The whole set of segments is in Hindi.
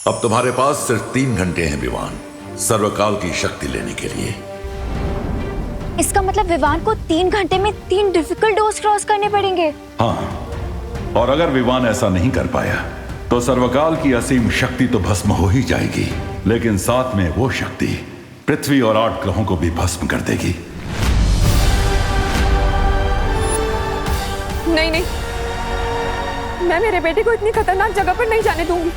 अब तुम्हारे पास सिर्फ 3 घंटे हैं विवान, सर्वकाल की शक्ति लेने के लिए। इसका मतलब विवान को 3 घंटे में 3 डिफिकल्ट डोर्स क्रॉस करने पड़ेंगे। हाँ, और अगर विवान ऐसा नहीं कर पाया तो सर्वकाल की असीम शक्ति तो भस्म हो ही जाएगी, लेकिन साथ में वो शक्ति पृथ्वी और 8 ग्रहों को भी भस्म कर देगी। नहीं नहीं, मैं मेरे बेटे को इतनी खतरनाक जगह पर नहीं जाने दूंगी।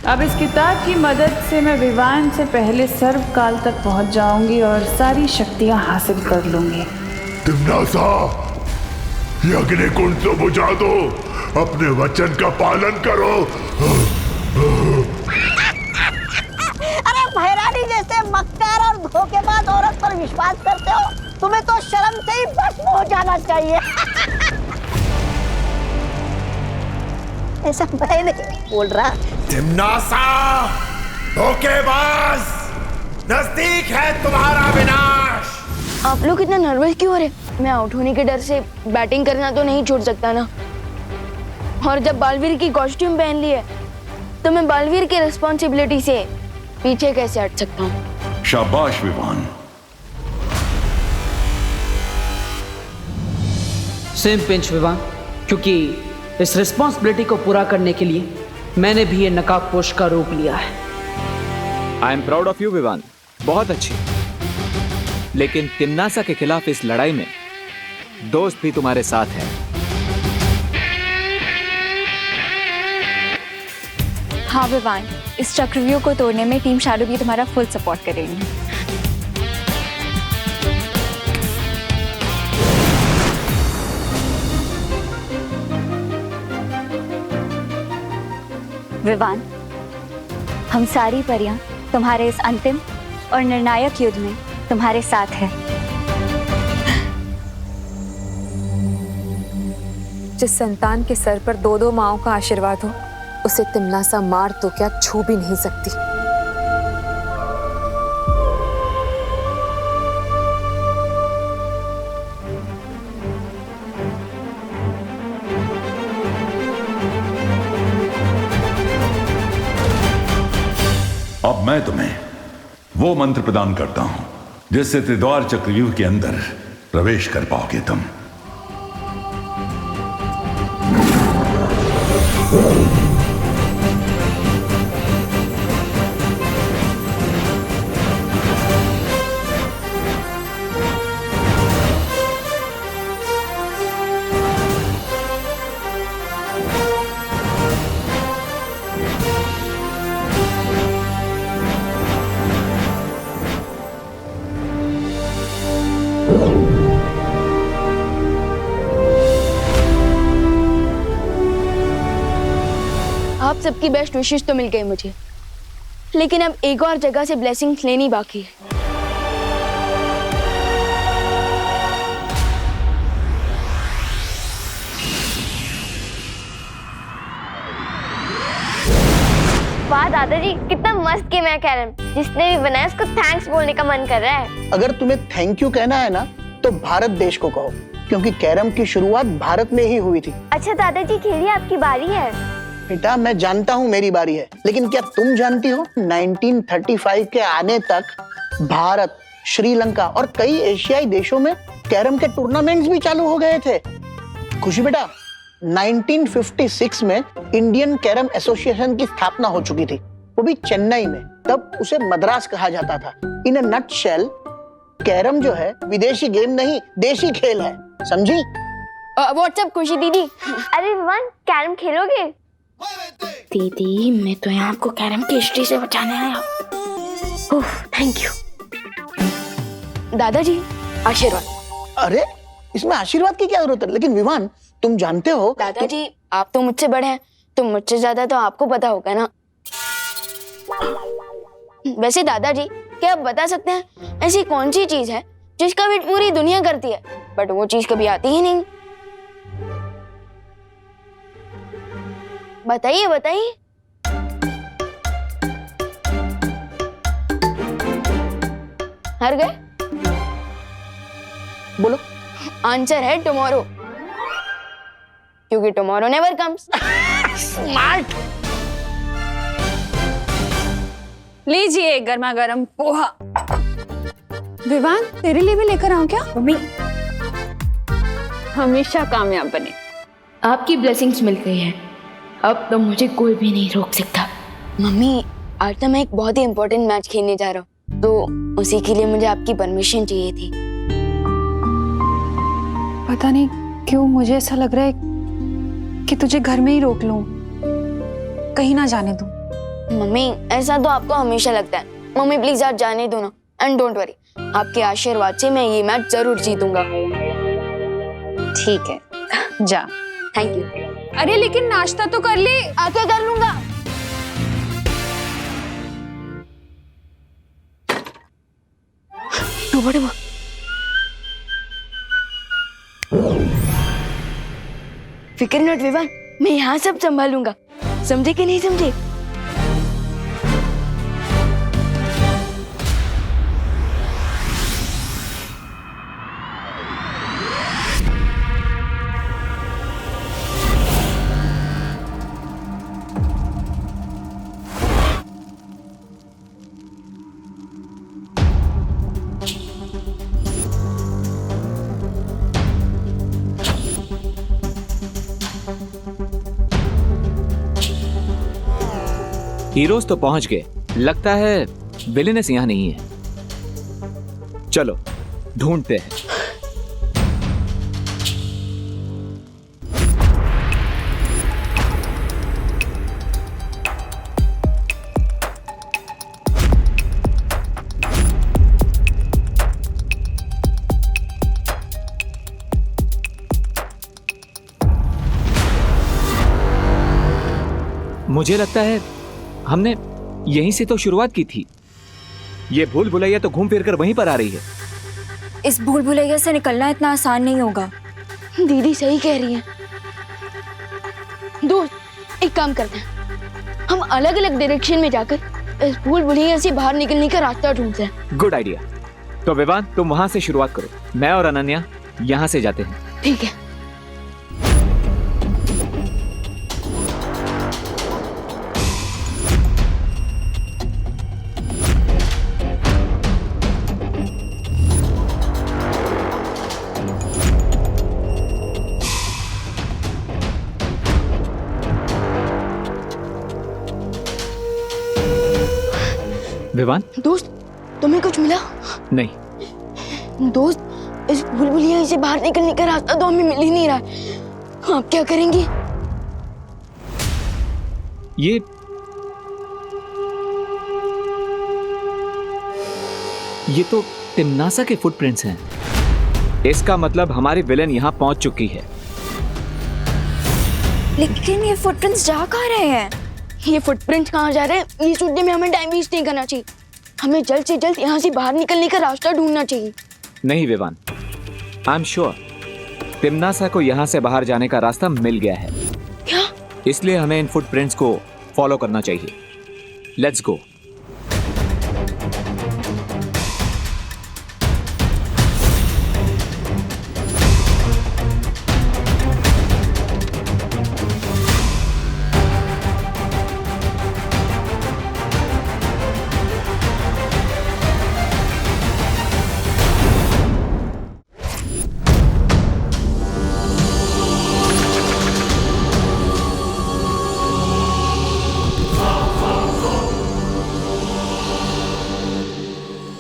अब इस किताब की मदद से मैं विवान से पहले सर्वकाल तक पहुंच जाऊंगी और सारी शक्तियां हासिल कर लूंगी। तिम्नासा, ये अग्निकुंड तो बुझा दो, अपने वचन का पालन करो। अरे भैरानी जैसे मक्कार और धोखेबाज औरत पर विश्वास करते हो? तुम्हें तो शर्म से ही भस्म हो जाना चाहिए। ऐसा मैं नहीं बोल रहा। तिम्नासा, धोखेबाज, नजदीक है तुम्हारा विनाश। आप लोग इतना नर्वस क्यों हो रहे? मैं आउट होने के डर से बैटिंग करना तो नहीं छोड़ सकता ना। और जब बालवीर की कॉस्ट्यूम पहन ली है तो मैं बालवीर की रिस्पॉन्सिबिलिटी से पीछे कैसे हट सकता हूँ? शाबाश विवान। सेम पिंच विवान, क्योंकि इस रिस्पॉन्सिबिलिटी को पूरा करने के लिए मैंने भी ये नकाबपोश का रूप लिया है। I am proud of you Vivaan, बहुत अच्छी। लेकिन तिम्नासा के खिलाफ इस लड़ाई में दोस्त भी तुम्हारे साथ है। हाँ विवान, इस चक्रव्यूह को तोड़ने में टीम शैडो भी तुम्हारा फुल सपोर्ट करेगी। विवान, हम सारी परियां तुम्हारे इस अंतिम और निर्णायक युद्ध में तुम्हारे साथ है। जिस संतान के सर पर 2-2 माओं का आशीर्वाद हो, उसे तिम्नासा मार तो क्या छू भी नहीं सकती। अब मैं तुम्हें वो मंत्र प्रदान करता हूं जिससे त्रिद्वार चक्रव्यूह के अंदर प्रवेश कर पाओगे तुम। आप सबकी बेस्ट विशेष तो मिल गई मुझे, लेकिन अब एक और जगह से ब्लेसिंग्स लेनी बाकी है। वाह दादाजी, कितना मस्त गेम है कैरम। जिसने भी बनाया उसको थैंक्स बोलने का मन कर रहा है। अगर तुम्हें थैंक यू कहना है ना, तो भारत देश को कहो, क्योंकि कैरम की शुरुआत भारत में ही हुई थी। अच्छा दादाजी, खेलिए, आपकी बारी है। बेटा, मैं जानता हूँ मेरी बारी है, लेकिन क्या तुम जानती हो 1935 के आने तक भारत, श्रीलंका और कई एशियाई देशों में कैरम के टूर्नामेंट्स भी चालू हो गए थे। खुशी बेटा, 1956 में इंडियन कैरम एसोसिएशन की स्थापना हो चुकी थी, वो भी चेन्नई में। तब उसे मद्रास कहा जाता था। इन अ नटशेल, कैरम जो है विदेशी गेम नहीं, देशी खेल है, समझी? व्हाट्सएप खुशी दीदी। अरे विवान, कैरम खेलोगे? दीदी, मैं तो यहाँ आपको कैरम की हिस्ट्री से बचाने आया। थैंक यू दादाजी, आशीर्वाद। अरे, इसमें आशीर्वाद की क्या जरूरत है? लेकिन विवान, तुम जानते हो दादाजी, आप तो मुझसे बड़े हैं, तो मुझसे ज्यादा तो आपको पता होगा ना। वैसे दादाजी, क्या आप बता सकते हैं ऐसी कौन सी चीज है जिसका वेट पूरी दुनिया करती है, बट वो चीज कभी आती ही नहीं? बताइए बताइए। हार गए? बोलो। आंसर है टुमारो। क्योंकि टुमारो नेवर कम्स। स्मार्ट। लीजिए गर्मा गर्म पोहा। विवान तेरे लिए भी लेकर आऊं क्या? मम्मी, हमेशा कामयाब बने। आपकी ब्लेसिंग्स मिल गई है, अब तो मुझे कोई भी नहीं रोक सकता। मम्मी, आज तो मैं एक बहुत ही इम्पोर्टेंट मैच खेलने जा रहा हूँ, तो उसी के लिए मुझे आपकी परमिशन चाहिए थी। पता नहीं क्यों मुझे ऐसा लग रहा है कि तुझे घर में ही रोक लूं, कहीं ना जाने दूं। मम्मी, ऐसा तो आपको हमेशा लगता है। मम्मी प्लीज आज जाने दो ना, एंड डोंट वरी, आपके आशीर्वाद से मैं ये मैच जरूर जीतूंगा। ठीक है, जा। Thank you. अरे लेकिन नाश्ता तो कर ले। आके कर लूंगा। फिक्र नॉट विवान, मैं यहाँ सब संभालूंगा। समझे कि नहीं समझे? हीरोज तो पहुंच गए, लगता है विलेनेस यहां नहीं है। चलो ढूंढते हैं। मुझे लगता है हमने यहीं से तो शुरुआत की थी। ये भूल भुलैया तो घूम फिर कर वहीं पर आ रही है। इस भूल भुलैया से निकलना इतना आसान नहीं होगा। दीदी सही कह रही है। दोस्त, एक काम करते हैं, हम अलग अलग डायरेक्शन में जाकर इस भूल भुलैया से बाहर निकलने का रास्ता ढूंढते हैं। Good idea. तो विवान, तुम वहां से शुरुआत करो, मैं और अनन्या यहां से जाते हैं। ठीक है। विवान, दोस्त, तुम्हें कुछ मिला? नहीं। दोस्त, इस भूल भुलैया से बाहर निकलने का रास्ता तो हमें मिल ही नहीं रहा है। आप क्या करेंगे? ये तो तिम्नासा के फुटप्रिंट्स हैं। इसका मतलब हमारी विलेन यहां पहुंच चुकी है। लेकिन ये फुटप्रिंट्स जा कहाँ रहे हैं? ये फुटप्रिंट्स कहाँ जा रहे हैं, ये सोचने में हमें टाइम वेस्ट नहीं करना चाहिए। हमें जल्द से जल्द यहाँ से बाहर निकलने का रास्ता ढूंढना चाहिए। नहीं विवान, आई एम श्योर तिम्नासा को यहाँ से बाहर जाने का रास्ता मिल गया है। क्या? इसलिए हमें इन फुटप्रिंट्स को फॉलो करना चाहिए। Let's go.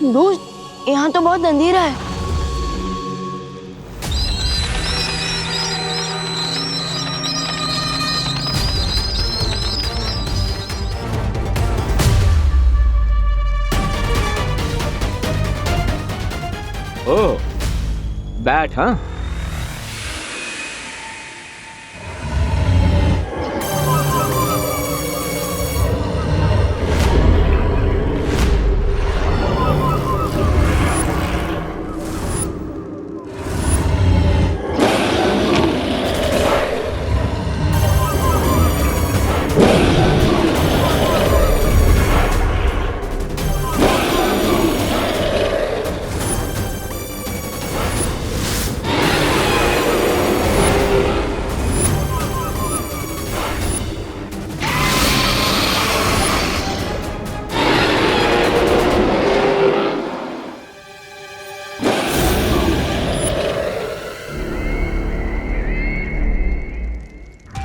दोस्त, यहाँ तो बहुत अंधेरा है। ओह, बैट हाँ?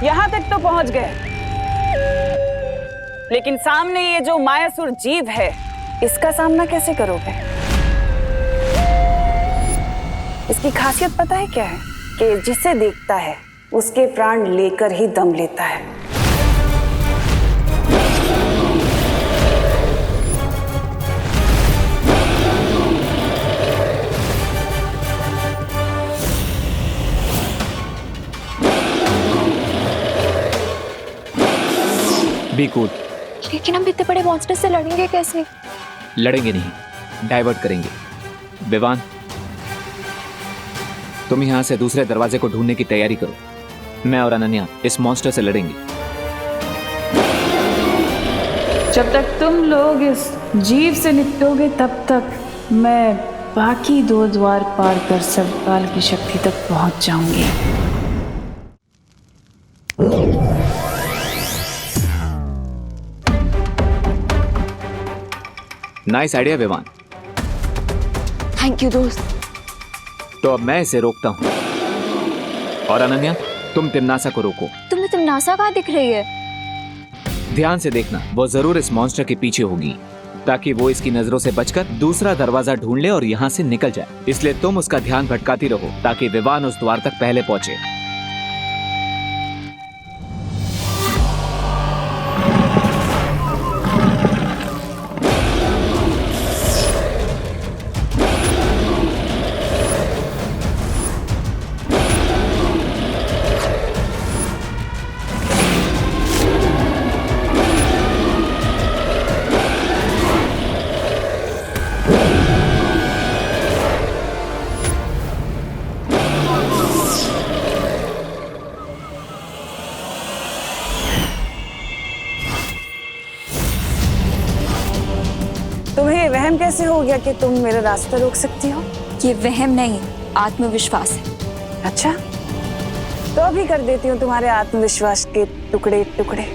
यहाँ तक तो पहुंच गए, लेकिन सामने ये जो मायासुर जीव है, इसका सामना कैसे करोगे? इसकी खासियत पता है क्या है? कि जिसे देखता है उसके प्राण लेकर ही दम लेता है। Be cool. लेकिन हम इतने बड़े मॉन्स्टर से लड़ेंगे कैसे? लड़ेंगे नहीं, डाइवर्ट करेंगे। विवान, तुम यहां से दूसरे दरवाजे को ढूंढने की तैयारी करो। मैं और अनन्या इस मॉन्स्टर से लड़ेंगे। जब तक तुम लोग इस जीव से निपटोगे तब तक मैं बाकी 2 द्वार पार कर सर्वकाल की शक्ति तक पहुंच जाऊंगी। Nice idea Vivaan. Thank you दोस्त। तो अब मैं इसे रोकता हूं, और अनन्या तुम तिम्नासा को रोको। तुम्हें तिम्नासा कहाँ दिख रही है? ध्यान से देखना, वो जरूर इस मॉन्स्टर के पीछे होगी, ताकि वो इसकी नजरों से बचकर दूसरा दरवाजा ढूंढ ले और यहाँ से निकल जाए। इसलिए तुम उसका ध्यान भटकाती रहो ताकि विवान उस द्वार तक पहले पहुंचे। तुम्हें वहम कैसे हो गया कि तुम मेरा रास्ता रोक सकती हो? ये वहम नहीं, आत्मविश्वास है। अच्छा, तो अभी कर देती हूँ तुम्हारे आत्मविश्वास के टुकड़े टुकड़े।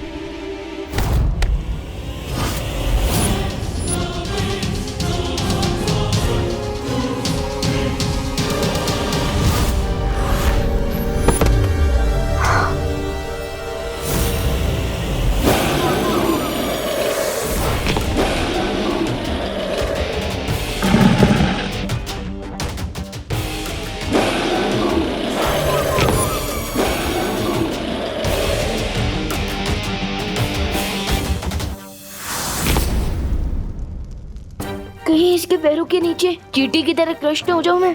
कहीं इसके पैरों के नीचे चींटी की तरह क्रश न हो जाऊं मैं।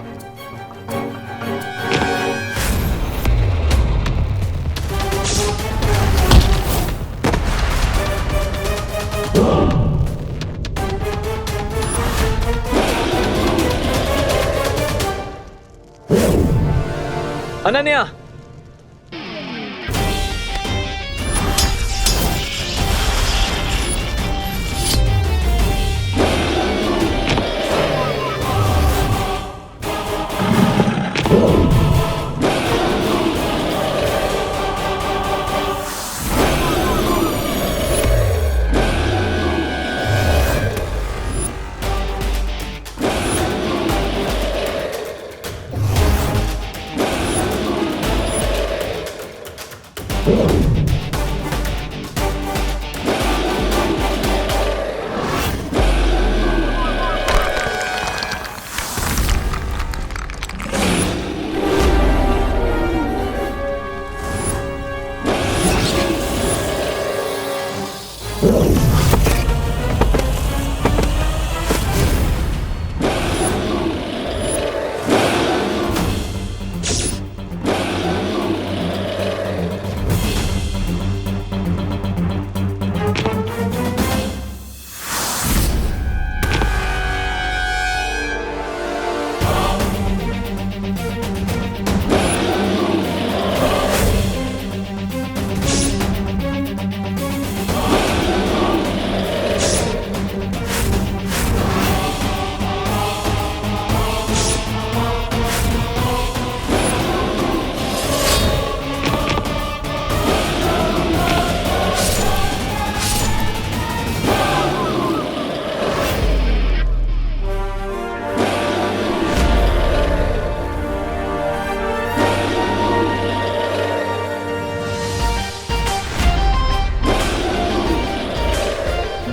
अनन्या,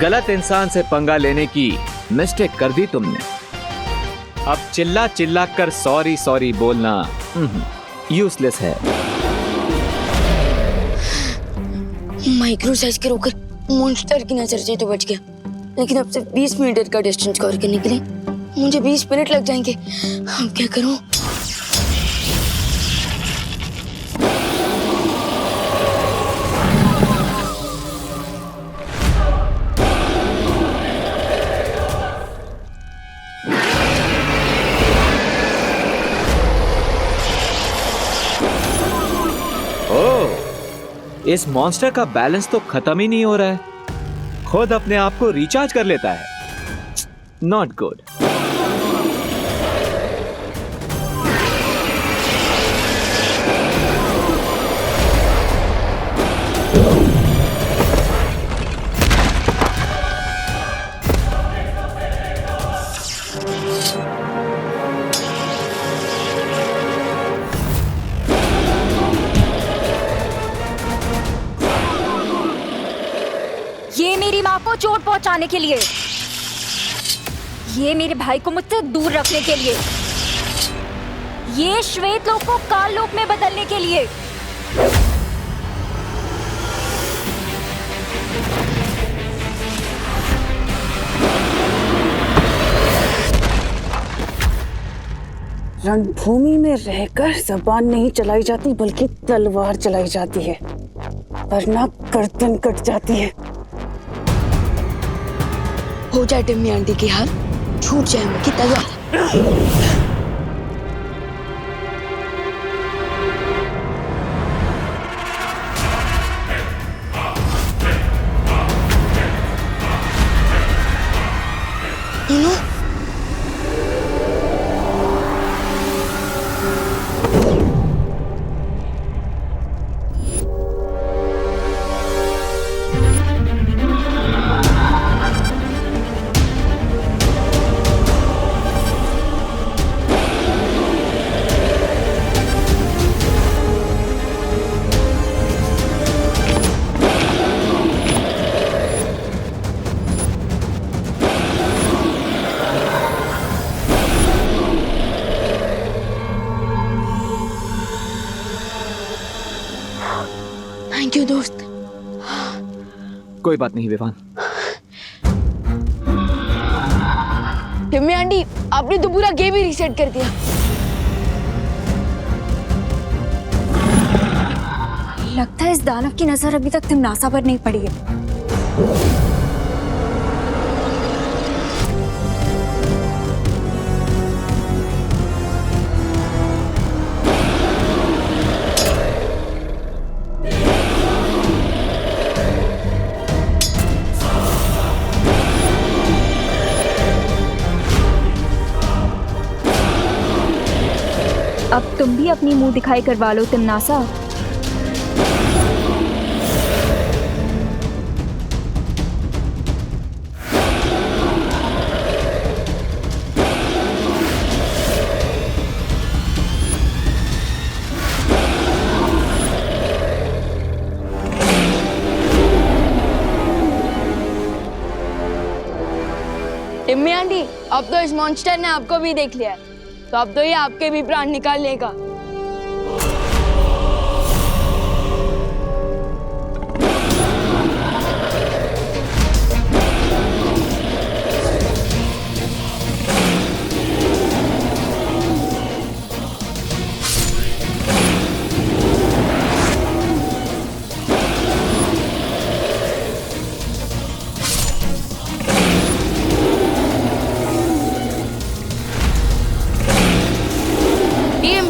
गलत इंसान से पंगा लेने की मिस्टेक कर दी तुमने। अब चिल्ला चिल्ला कर सॉरी सॉरी बोलना यूजलेस है। माइक्रो साइज के रोकर मॉन्स्टर की नजर से तो बच गया, लेकिन अब सिर्फ 20 मीटर का डिस्टेंस कवर करने के लिए मुझे 20 मिनट लग जाएंगे। अब क्या करूं? इस मॉन्स्टर का बैलेंस तो खत्म ही नहीं हो रहा है, खुद अपने आप को रिचार्ज कर लेता है। Not good. ये मेरी माँ को चोट पहुंचाने के लिए, ये मेरे भाई को मुझसे दूर रखने के लिए, ये श्वेत लोक को काल लोक में बदलने के लिए। रणभूमि में रहकर जबान नहीं चलाई जाती बल्कि तलवार चलाई जाती है, वरना गर्दन कट जाती है। हो जाए टिम्मी आंटी की हार, छूट जाए उनकी तलवार। थैंक यू दोस्त। कोई बात नहीं विवान। टिम्मी आंटी, आपने तो पूरा गेम ही रीसेट कर दिया। लगता है इस दानव की नजर अभी तक तिमनासा पर नहीं पड़ी है। अब तुम भी अपनी मुंह दिखाई करवा लो तिमनासा। टिम्मी आंटी, अब तो इस मॉन्स्टर ने आपको भी देख लिया है, तो अब तो ये आपके भी प्राण निकाल लेगा।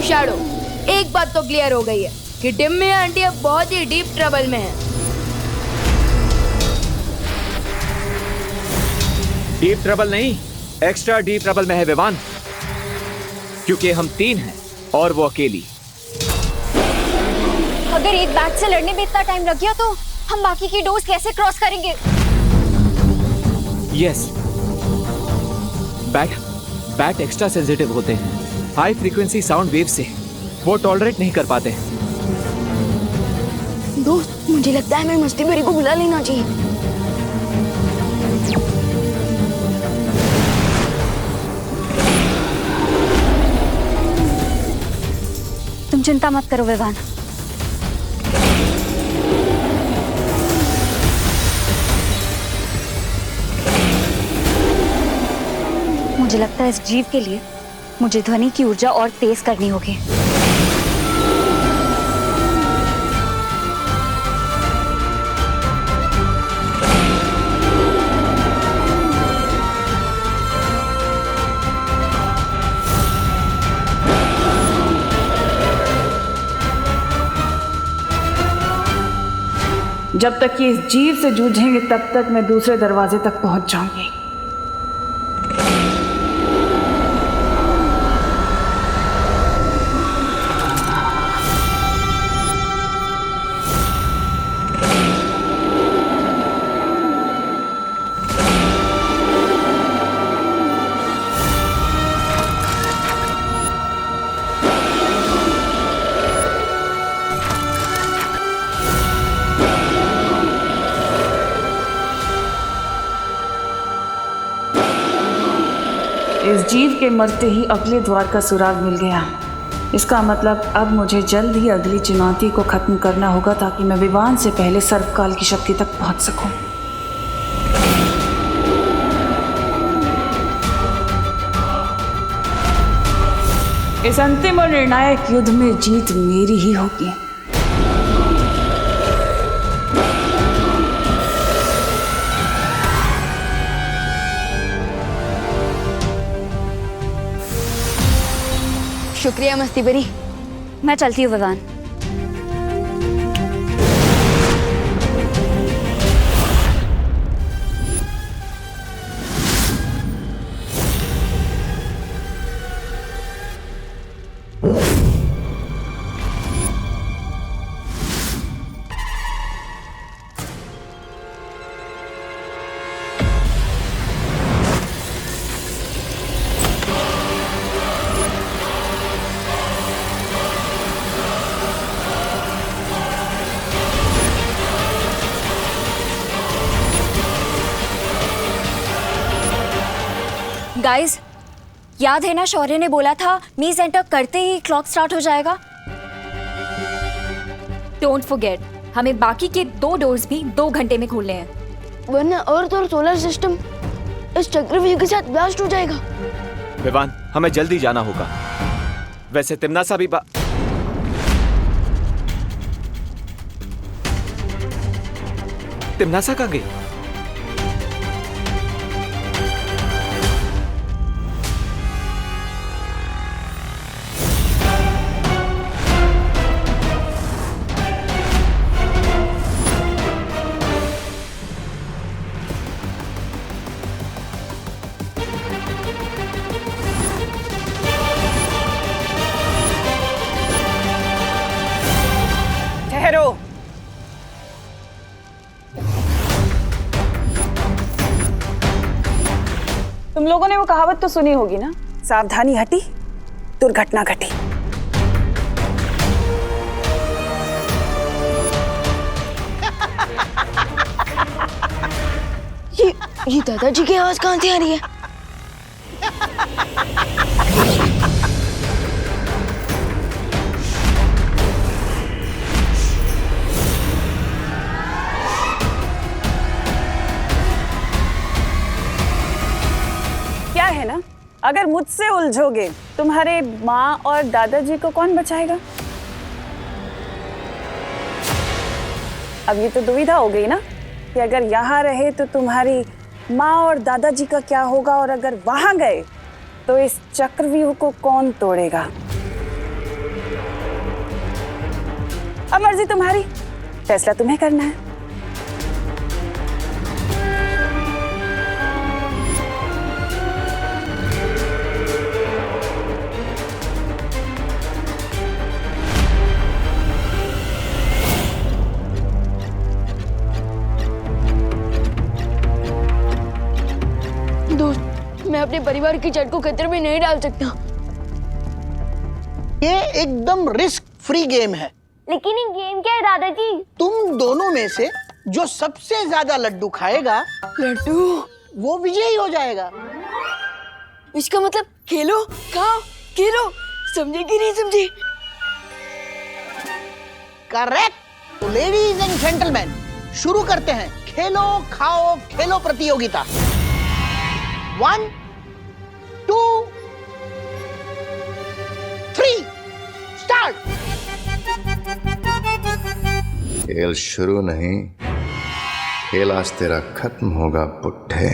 शैडो, एक बात तो क्लियर हो गई है कि टिम्मी आंटी अब बहुत ही डीप ट्रबल में है। डीप ट्रबल नहीं, एक्स्ट्रा डीप ट्रबल में है विवान, क्योंकि हम 3 हैं और वो अकेली। अगर एक बैट से लड़ने में इतना टाइम लग गया तो हम बाकी की डोज कैसे क्रॉस करेंगे? यस, बैट एक्स्ट्रा सेंसिटिव होते हैं। हाई फ्रीक्वेंसी साउंड वेव से वो टॉलरेट नहीं कर पाते। दोस्त, मुझे लगता है मैं मस्ती भरी को बुला लेना चाहिए। चिंता मत करो विवान। मुझे लगता है इस जीव के लिए मुझे ध्वनि की ऊर्जा और तेज करनी होगी। जब तक ये इस जीव से जूझेंगे तब तक मैं दूसरे दरवाजे तक पहुंच जाऊंगी। इस जीव के मरते ही अगले द्वार का सुराग मिल गया। इसका मतलब अब मुझे जल्द ही अगली चुनौती को खत्म करना होगा ताकि मैं विवान से पहले सर्वकाल की शक्ति तक पहुंच सकूं। इस अंतिम और निर्णायक युद्ध में जीत मेरी ही होगी। शुक्रिया मस्ती बरी। मैं चलती हूँ विवान। गाइस, याद है ना शौर्य ने बोला था मीज एंटर करते ही क्लॉक स्टार्ट हो जाएगा। डोंट फॉरगेट, हमें बाकी के 2 डोर्स भी 2 घंटे में खोलने हैं, वरना अर्थ और सोलर सिस्टम इस चक्रव्यूह के साथ ब्लास्ट हो जाएगा। विवान, हमें जल्दी जाना होगा। वैसे तिम्नासा भी तिम्नासा कहाँ गई? ठहरो। तुम लोगों ने वो कहावत तो सुनी होगी ना, सावधानी हटी दुर्घटना घटी। ये दादाजी की आवाज कहाँ से आ रही है? क्या है ना, अगर मुझसे उलझोगे तुम्हारे माँ और दादाजी को कौन बचाएगा? अब ये तो दुविधा हो गई ना कि अगर यहाँ रहे तो तुम्हारी माँ और दादाजी का क्या होगा, और अगर वहां गए तो इस चक्रव्यूह को कौन तोड़ेगा? अब मर्जी तुम्हारी, फैसला तुम्हें करना है। मैं अपने परिवार की जड़ को खतरे में नहीं डाल सकता। ये एकदम रिस्क फ्री गेम है। लेकिन ये गेम क्या है दादाजी? तुम दोनों में से जो सबसे ज्यादा लड्डू खाएगा, लड्डू, वो विजयी हो जाएगा। इसका मतलब खेलो, खाओ, खेलो, समझे कि नहीं समझे? करेक्ट। तो लेडीज एंड जेंटलमैन, शुरू करते हैं खेलो खाओ खेलो प्रतियोगिता। 1 2 3 स्टार्ट। खेल शुरू नहीं, खेल आज तेरा खत्म होगा पुट्ठे।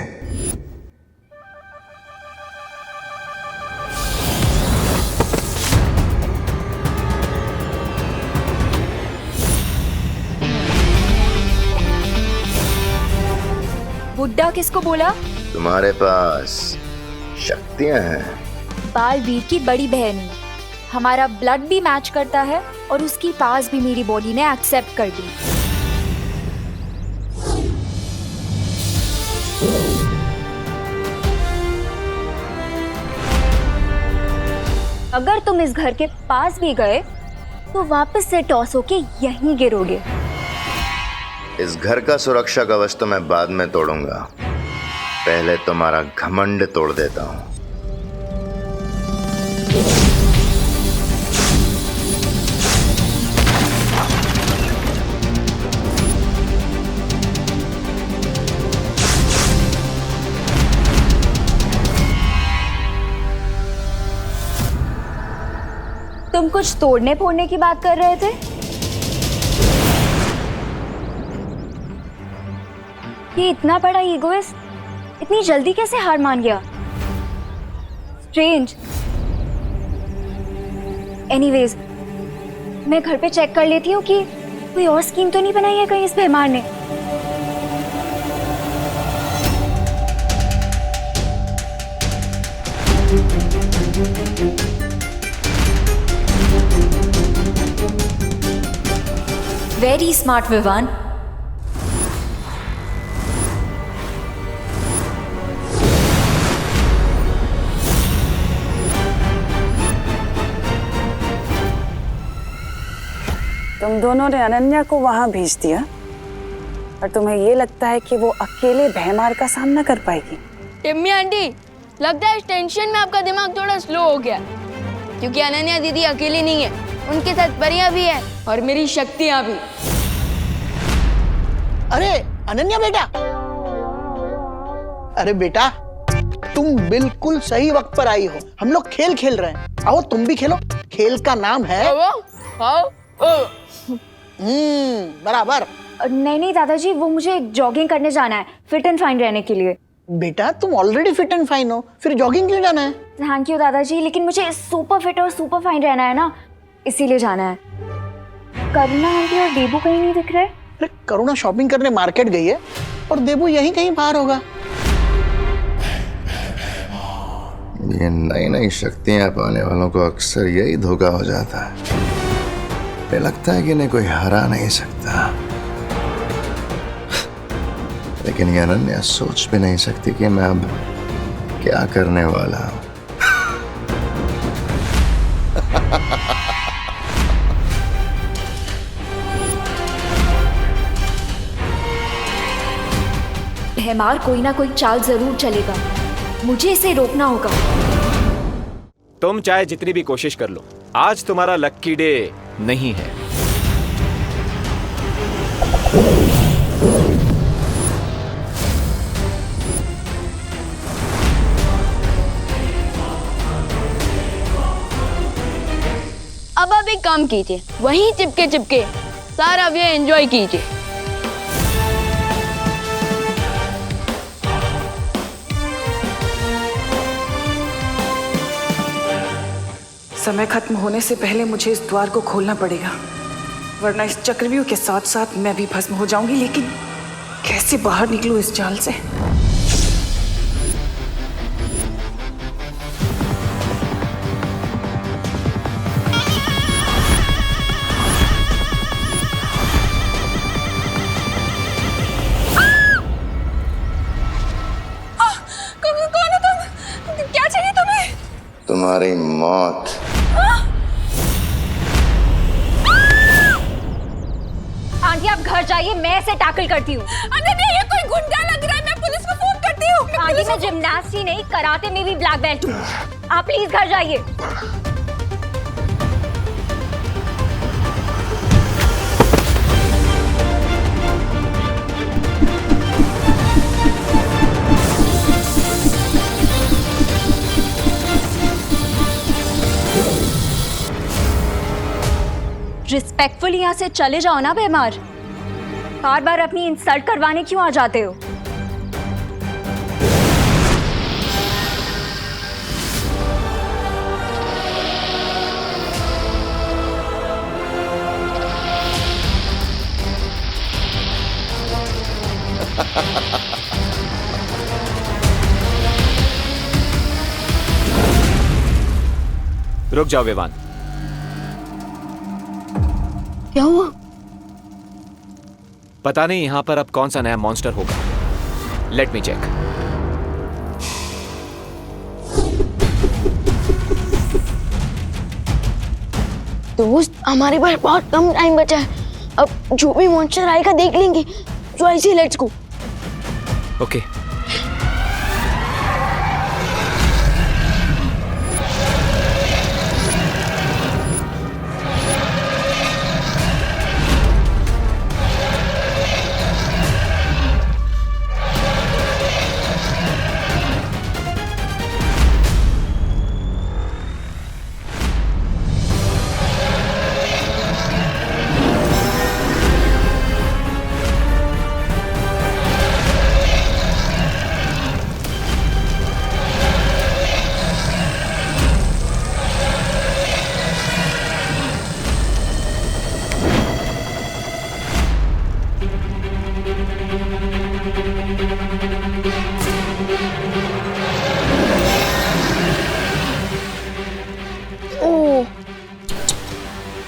बुड्ढा किसको बोला? तुम्हारे पास शक्तियां हैं। बालवीर की बड़ी बहन है। हमारा ब्लड भी मैच करता है और उसकी पास भी मेरी बॉडी ने एक्सेप्ट कर दी। अगर तुम इस घर के पास भी गए तो वापस से टॉस होके यहीं गिरोगे। इस घर का सुरक्षा कवच तो मैं बाद में तोड़ूंगा, पहले तुम्हारा घमंड तोड़ देता हूं। तुम कुछ तोड़ने फोड़ने की बात कर रहे थे? ये इतना बड़ा ईगोइस्ट इतनी जल्दी कैसे हार मान गया? स्ट्रेंज। एनीवेज, मैं घर पे चेक कर लेती हूँ कि कोई और स्कीम तो नहीं बनाई है कहीं इस बेमार ने। Very smart Vivaan. तुम दोनों ने अनन्या को वहां भेज दिया और तुम्हें ये लगता है कि वो अकेले भयमार का सामना कर पाएगी? टिम्मी आंटी, लगता है इस टेंशन में आपका दिमाग थोड़ा स्लो हो गया, क्योंकि अनन्या दीदी अकेली नहीं है, उनके साथ परियां भी है और मेरी शक्तियां भी। अरे अनन्या बेटा, अरे बेटा तुम बिल्कुल सही वक्त पर आई हो। हम लोग खेल खेल रहे हैं, आओ तुम भी खेलो। खेल का नाम है बराबर। नहीं दादाजी, वो मुझे जॉगिंग करने जाना है फिट एंड फाइन रहने के लिए। बेटा तुम ऑलरेडी फिट एंड फाइन हो, फिर जॉगिंग क्यों जाना है? थैंक यू दादाजी, लेकिन मुझे सुपर फिट और सुपर फाइन रहना है ना, इसीलिए जाना है। करुणा आंटी और देबू कहीं नहीं दिख रहे। अरे करुणा शॉपिंग करने मार्केट गई है और देबू यहीं कहीं बाहर होगा। ये नई नई शक्तियां पाने वालों को अक्सर यही धोखा हो जाता है। लगता है कि इन्हें कोई हरा नहीं सकता, लेकिन ये अनन्या सोच भी नहीं सकती कि मैं अब क्या करने वाला हूं। भयमार कोई ना कोई चाल जरूर चलेगा, मुझे इसे रोकना होगा। तुम चाहे जितनी भी कोशिश कर लो, आज तुम्हारा लक्की डे नहीं है। अब आप एक काम कीजिए, वहीं चिपके चिपके सारा ये एंजॉय कीजिए। समय खत्म होने से पहले मुझे इस द्वार को खोलना पड़ेगा, वरना इस चक्रव्यूह के साथ साथ मैं भी भस्म हो जाऊंगी। लेकिन कैसे बाहर निकलूं इस जाल से? कौन हो तुम? क्या चाहिए तुम्हें? तुम्हारी मौत। आंटी आप घर जाइए, मैं इसे टैकल करती हूँ। अनन्या, ये कोई गुंडा लग रहा है, मैं पुलिस को फोन करती हूँ। आंटी मैं जिम्नास्ट ही नहीं, कराटे में भी ब्लैक बेल्ट हूँ। आप प्लीज घर जाइए। रिस्पेक्टफुल यहाँ से चले जाओ ना बेमार। बार बार अपनी इंसल्ट करवाने क्यों आ जाते हो? रुक जाओ विवान। क्या हुआ? पता नहीं यहां पर अब कौन सा नया मॉन्स्टर होगा। Let me check. दोस्त, हमारे पास बहुत कम टाइम बचा है। अब जो भी मॉन्स्टर आएगा देख लेंगे। तो ऐसे लेट्स गो। ओके।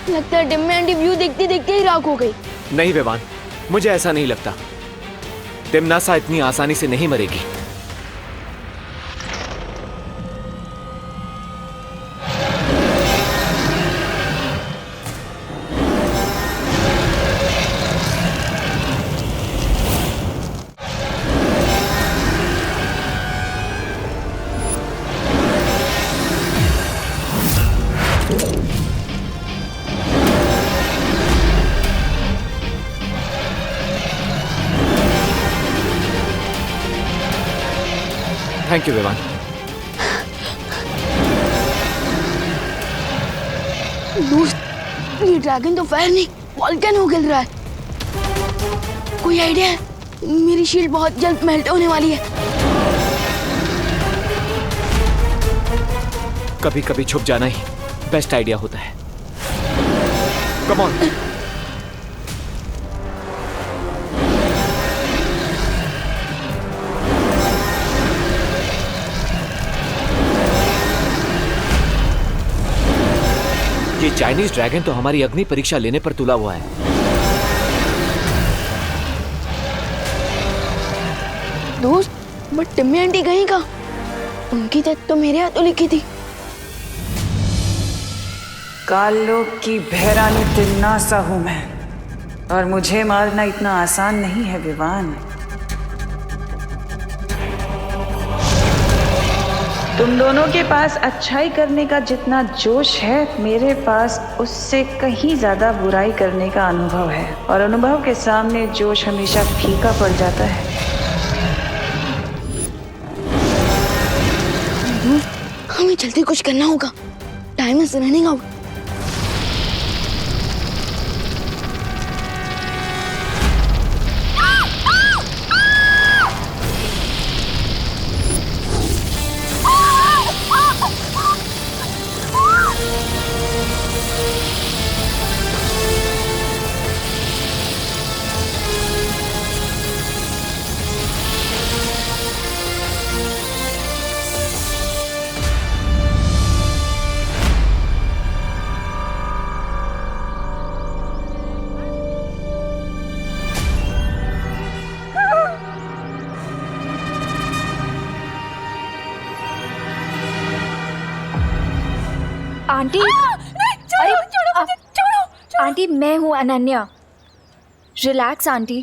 लगता है डिम्मी आंटी व्यू देखते देखते ही राख हो गई। नहीं विवान, मुझे ऐसा नहीं लगता। तिमनासा इतनी आसानी से नहीं मरेगी। Thank you Vivaan. दोस्त, ये ड्रैगन तो फायर नहीं वॉल्केनो गिर रहा है। कोई आइडिया है? मेरी शील्ड बहुत जल्द मेल्ट होने वाली है। कभी कभी छुप जाना ही बेस्ट आइडिया होता है। Come on. ये चाइनीज ड्रैगन तो हमारी अग्नि परीक्षा लेने पर तुला हुआ है। दोस्त, बट टिम्मी आंटी कहीं का? उनकी डेथ तो मेरे हाथों लिखी थी। कालोक की भैरानी तिन्नासा हूं मैं, और मुझे मारना इतना आसान नहीं है विवान। तुम दोनों के पास अच्छाई करने का जितना जोश है, मेरे पास उससे कहीं ज्यादा बुराई करने का अनुभव है, और अनुभव के सामने जोश हमेशा फीका पड़ जाता है। हमें जल्दी कुछ करना होगा। Time is running out. Aunty, अरे आंटी, मैं हूँ अनन्या। Relax aunty.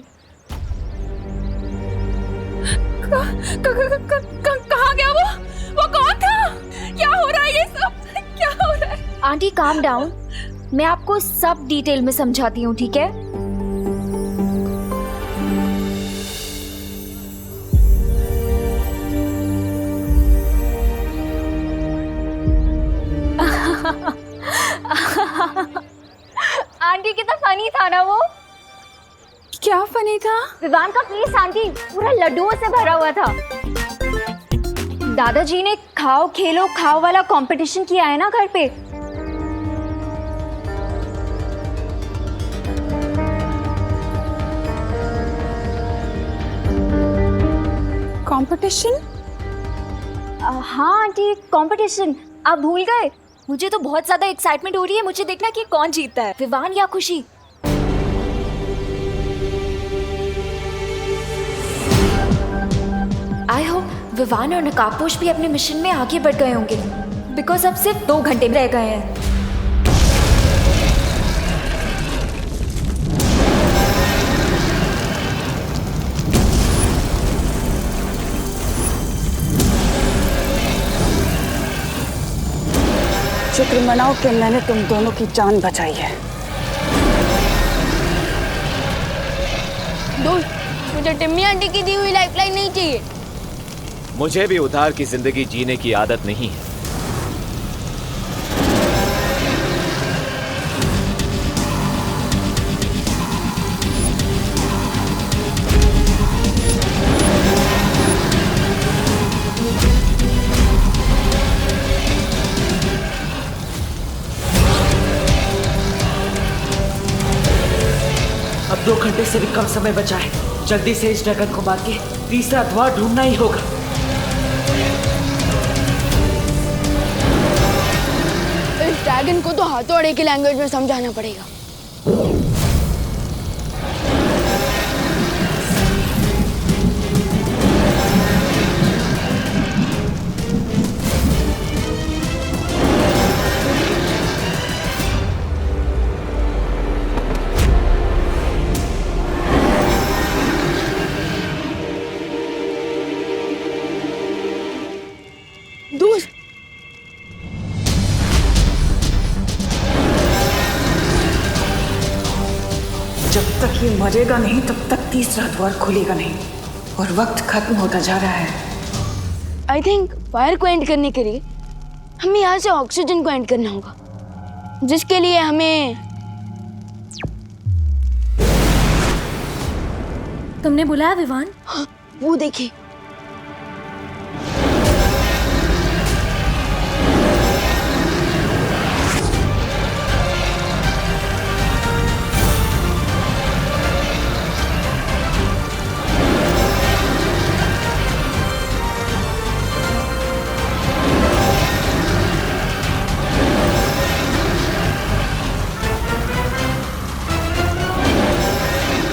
कहाँ गया वो कौन था? क्या हो रहा है ये सब? क्या हो रहा है? आंटी काम डाउन, मैं आपको सब डिटेल में समझाती हूँ, ठीक है? अनीता? विवान का फेस आंटी पूरा लड्डुओं से भरा हुआ था। दादाजी ने खाओ खेलो खाओ वाला कंपटीशन किया है ना घर पे। कंपटीशन? हाँ आंटी कंपटीशन। आप भूल गए? मुझे तो बहुत ज्यादा एक्साइटमेंट हो रही है। मुझे देखना कि कौन जीतता है, विवान या खुशी। आई होप विवान और नकाबपोश भी अपने मिशन में आगे बढ़ गए होंगे, बिकॉज अब सिर्फ 2 घंटे रह गए हैं। शुक्र मनाओ कि मैंने तुम दोनों की जान बचाई है। दोस्त, मुझे टिम्मी आंटी की दी हुई लाइफलाइन नहीं चाहिए। मुझे भी उधार की जिंदगी जीने की आदत नहीं है। अब 2 घंटे से भी कम समय बचा है। जल्दी से इस ड्रैगन को मार के तीसरा द्वार ढूंढना ही होगा। इस ड्रैगन को तो हाथोड़े की लैंग्वेज में समझाना पड़ेगा। दोस्त, जब तक ये मरेगा नहीं तब तक तीसरा द्वार खुलेगा नहीं, और वक्त खत्म होता जा रहा है। आई थिंक फायर को एंड करने के लिए हमें यहाँ से ऑक्सीजन को एंड करना होगा, जिसके लिए हमें। तुमने बुलाया विवान? हाँ, वो देखिए।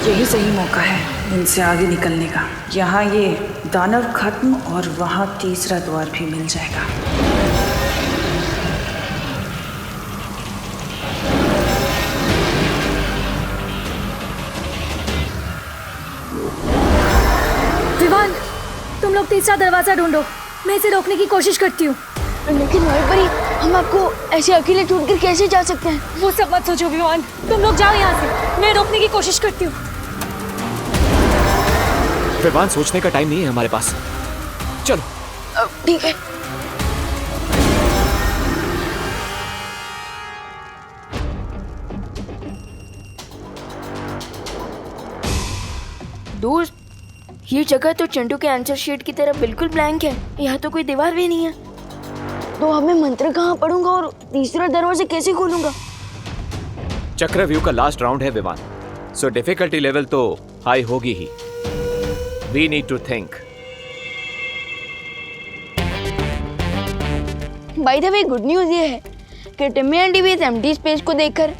यही सही मौका है इनसे आगे निकलने का। यहाँ ये दानव खत्म और वहाँ तीसरा द्वार भी मिल जाएगा। विवान, तुम लोग तीसरा दरवाजा ढूंढो, मैं इसे रोकने की कोशिश करती हूँ। लेकिन वहीं पर ही हम आपको ऐसे अकेले छोड़कर कैसे जा सकते हैं? वो सब मत सोचो विवान, तुम लोग जाओ यहाँ से, मैं रोकने की कोशिश करती हूँ। विवान, सोचने का टाइम नहीं है हमारे पास, चलो। ठीक है। दोस्त, ये जगह तो चंटू के आंसर शीट की तरह बिल्कुल ब्लैंक है। यहाँ तो कोई दीवार भी नहीं है, तो अब मैं मंत्र कहाँ पढ़ूंगा और तीसरा दरवाजा कैसे खोलूंगा? चक्रव्यूह का लास्ट राउंड है विवान, सो डिफिकल्टी लेवल तो हाई होगी ही। We need to think. By the way, good news ये है कि टिम्मी आंटी भी इस एम्प्टी स्पेस को देखकर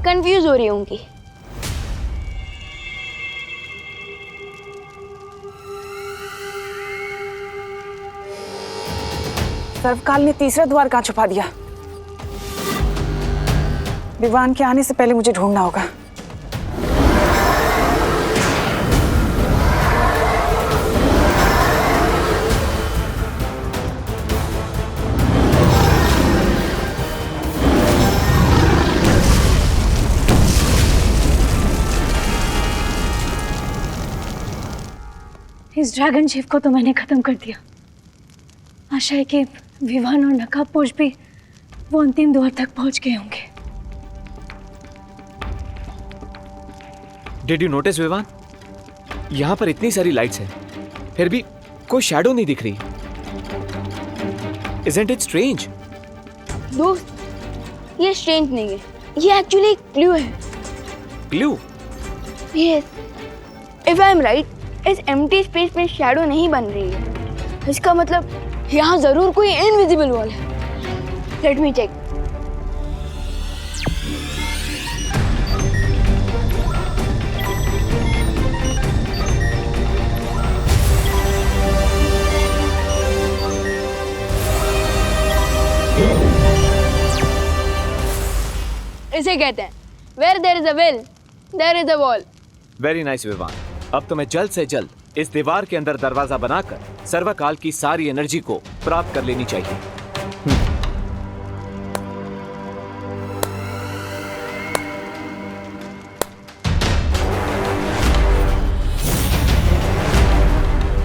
कंफ्यूज हो रही होंगी। सर्वकाल ने तीसरा द्वार कहाँ छुपा दिया? विवान के आने से पहले मुझे ढूंढना होगा। इस ड्रैगन शिप को तो मैंने खत्म कर दिया। आशा है कि विवान और नकाबपोश भी वो अंतिम द्वार तक पहुंच गए होंगे। डिड यू नोटिस विवान, यहाँ पर इतनी सारी लाइट्स हैं, फिर भी कोई शैडो नहीं दिख रही। Isn't it strange? दोस्त, ये स्ट्रेंज नहीं है, ये एक्चुअली एक क्लू है। Clue? Yes, if I am right, इस एम्प्टी स्पेस में शैडो नहीं बन रही है। इसका मतलब यहाँ जरूर कोई इनविजिबल वॉल है। Let me check. इसे कहते हैं Where there is a will, there is a wall. Very nice Vivaan. अब तुम्हें जल्द से जल्द इस दीवार के अंदर दरवाजा बनाकर सर्वकाल की सारी एनर्जी को प्राप्त कर लेनी चाहिए।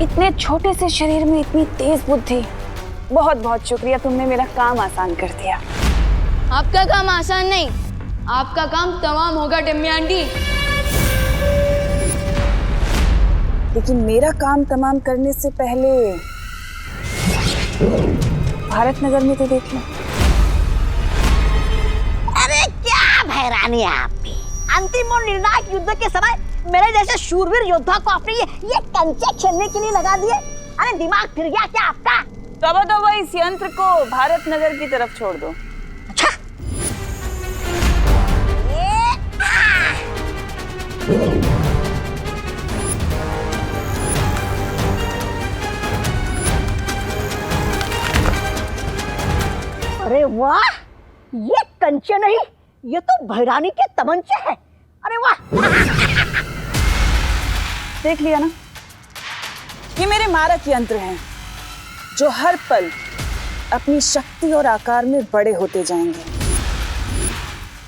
इतने छोटे से शरीर में इतनी तेज बुद्धि। बहुत बहुत शुक्रिया, तुमने मेरा काम आसान कर दिया। आपका काम आसान नहीं, आपका काम तमाम होगा टिम्मी आंटी। लेकिन मेरा काम तमाम करने से पहले भारत नगर में तो देख लो। अरे क्या हैरानी है आपकी। अंतिम और निर्णायक युद्ध के समय मेरे जैसे शूरवीर योद्धा को आपने ये कंचे खेलने के लिए लगा दिए। अरे दिमाग फिर गया क्या आपका? तो इस यंत्र को भारत नगर की तरफ छोड़ दो। अच्छा। अरे वाह, ये कंचे नहीं, ये तो भैरानी के तमंचे हैं। अरे वाह। देख लिया ना, ये मेरे मारक यंत्र हैं जो हर पल अपनी शक्ति और आकार में बड़े होते जाएंगे,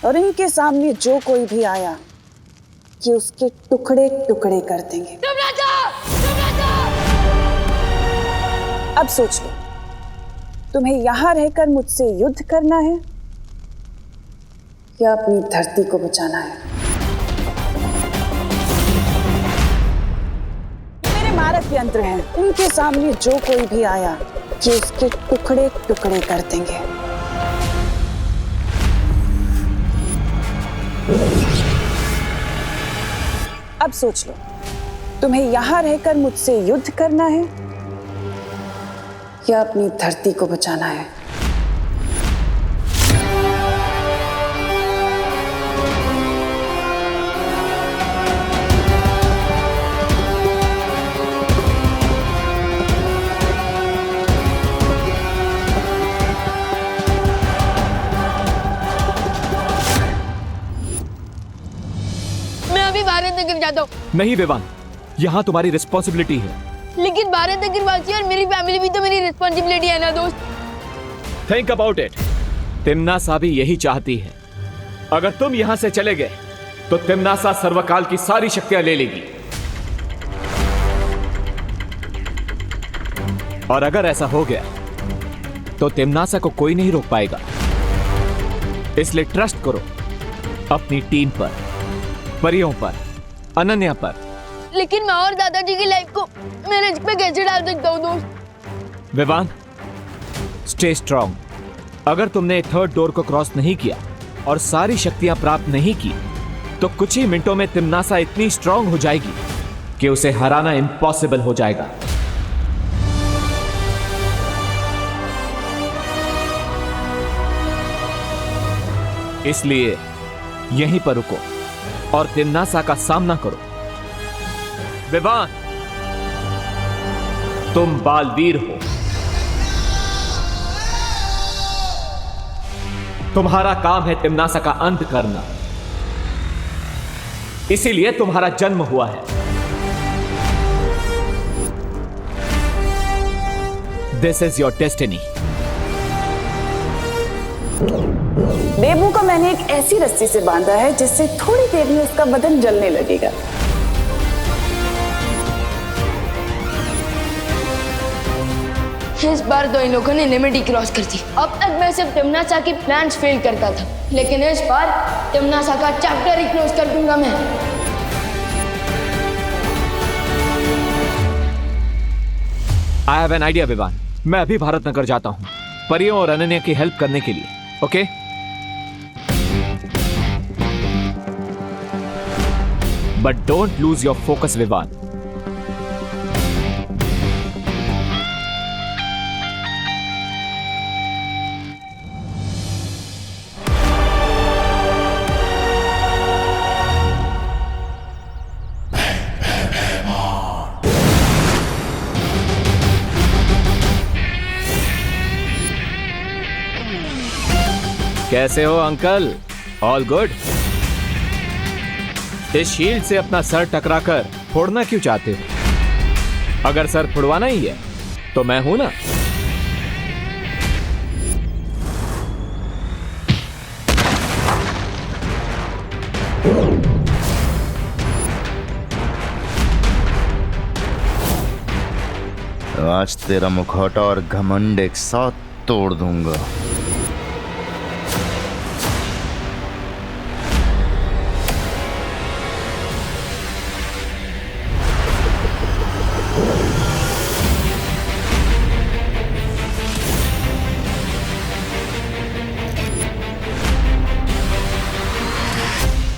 और इनके सामने जो कोई भी आया कि उसके टुकड़े टुकड़े कर देंगे। अब सोच लो, तुम्हें यहां रहकर मुझसे युद्ध करना है या अपनी धरती को बचाना है? मेरे मारक यंत्र हैं, इनके सामने जो कोई भी आया कि उसके टुकड़े टुकड़े कर देंगे। अब सोच लो, तुम्हें यहां रहकर मुझसे युद्ध करना है या अपनी धरती को बचाना है? मैं अभी भारत नगर जाता हूँ। नहीं विवान, यहाँ तुम्हारी रिस्पॉन्सिबिलिटी है। लेकिन भारत नगर वासी और मेरी फैमिली भी तो मेरी रिस्पॉन्सिबिलिटी है ना दोस्त। Think about it. तिम्नासा भी यही चाहती है। अगर तुम यहाँ से चले गए तो तिम्नासा सर्वकाल की सारी शक्तियां ले लेगी, और अगर ऐसा हो गया तो तिम्नासा को कोई नहीं रोक पाएगा। इसलिए ट्रस्ट करो अपनी टीम पर, परियों पर, अनन्या पर। लेकिन मैं और दादाजी की लाइफ को मैं रिस्क पे कैसे डाल सकता हूँ दोस्त? Vivaan, stay strong. अगर तुमने थर्ड डोर को क्रॉस नहीं किया और सारी शक्तियां प्राप्त नहीं की तो कुछ ही मिनटों में तिम्नासा इतनी स्ट्रांग हो जाएगी कि उसे हराना इम्पॉसिबल हो जाएगा। इसलिए यहीं पर रुको और तिम्नासा का सामना करो। विवान, तुम बालवीर हो। तुम्हारा काम है तिम्नासा का अंत करना, इसीलिए तुम्हारा जन्म हुआ है। This is your destiny. Bebu को मैंने एक ऐसी रस्सी से बांधा है जिससे थोड़ी देर में उसका बदन जलने लगेगा। इस बार तो इन लोगों ने लिमिट ही क्रॉस कर दी। अब तक मैं सिर्फ तिम्नासा की प्लान्स फेल करता था, लेकिन इस बार तिम्नासा का चैप्टर ही क्लोज कर दूंगा मैं। I have an idea Vivaan. मैं अभी भारत नगर जाता हूँ परियों और अनन्या की हेल्प करने के लिए। Okay but don't lose your focus Vivaan. कैसे हो अंकल? All good? इस शील्ड से अपना सर टकराकर फोड़ना क्यों चाहते हो? अगर सर फोड़वाना ही है तो मैं हूं ना। आज तेरा मुखौटा और घमंड एक साथ तोड़ दूंगा।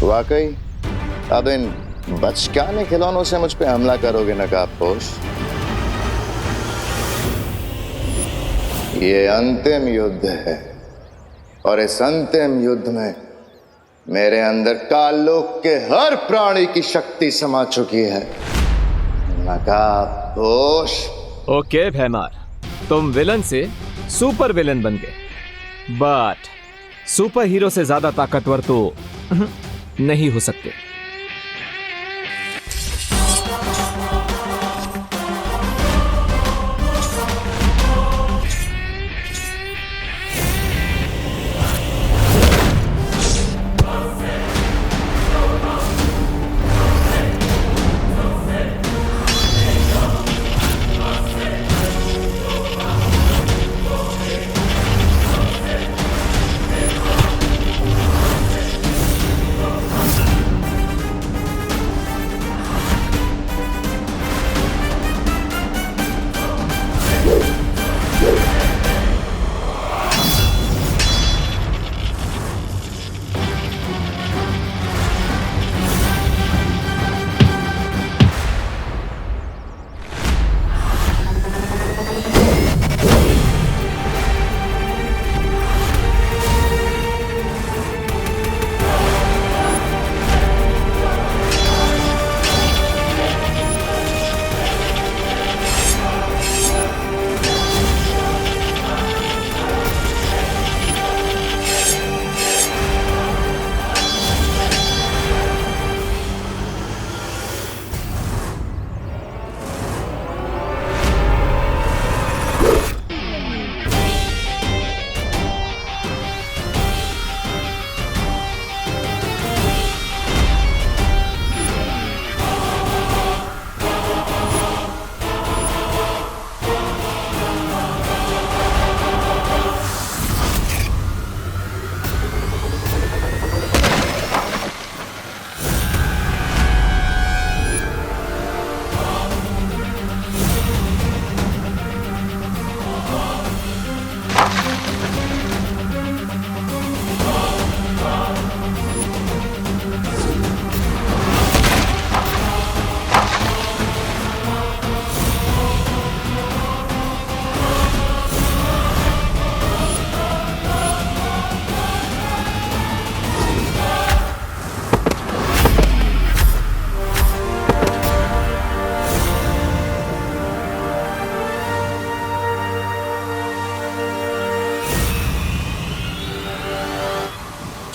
वाकई अब इन बचकाने खिलौनों से मुझ पे हमला करोगे नकाबपोश? ये अंतिम युद्ध है और इस अंतिम युद्ध में मेरे अंदर काललोक के हर प्राणी की शक्ति समा चुकी है नकाबपोश। ओके भैमार, तुम विलन से सुपर विलन बन गए, बट सुपर हीरो से ज्यादा ताकतवर तो नहीं हो सकते।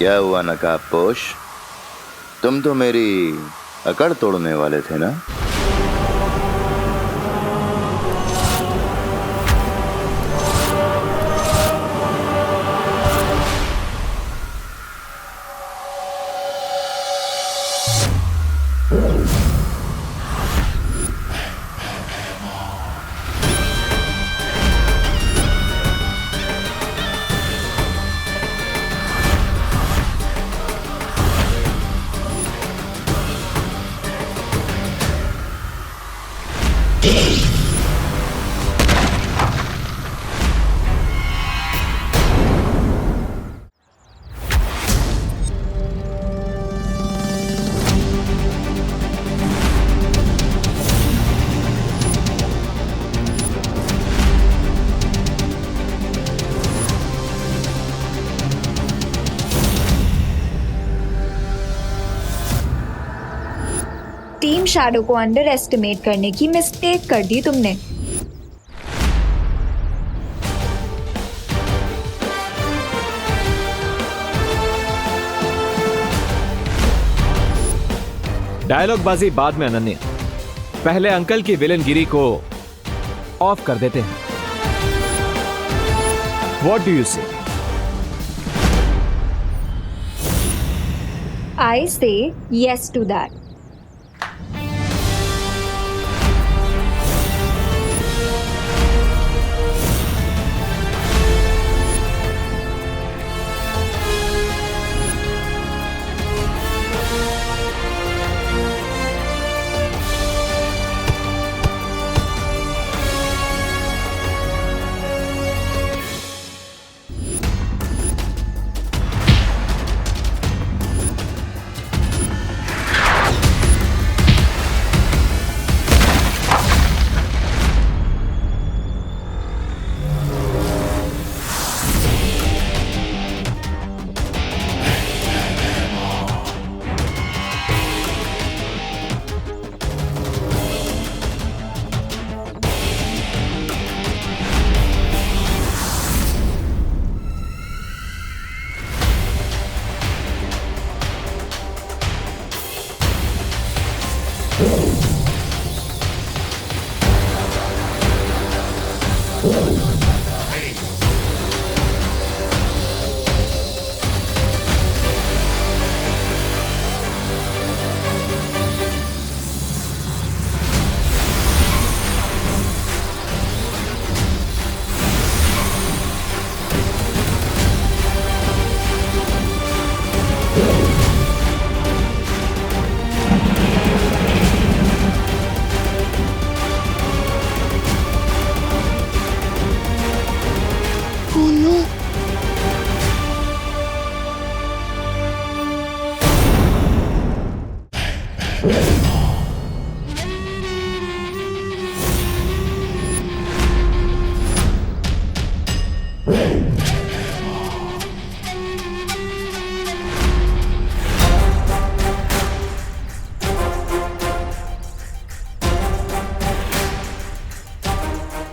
क्या हुआ नकाबपोश? तुम तो मेरी अकड़ तोड़ने वाले थे ना? शैडो को अंडर एस्टिमेट करने की मिस्टेक कर दी तुमने। डायलॉग बाजी बाद में अनन्या, पहले अंकल की विलनगिरी को ऑफ कर देते हैं। व्हाट डू यू से? I say yes to that.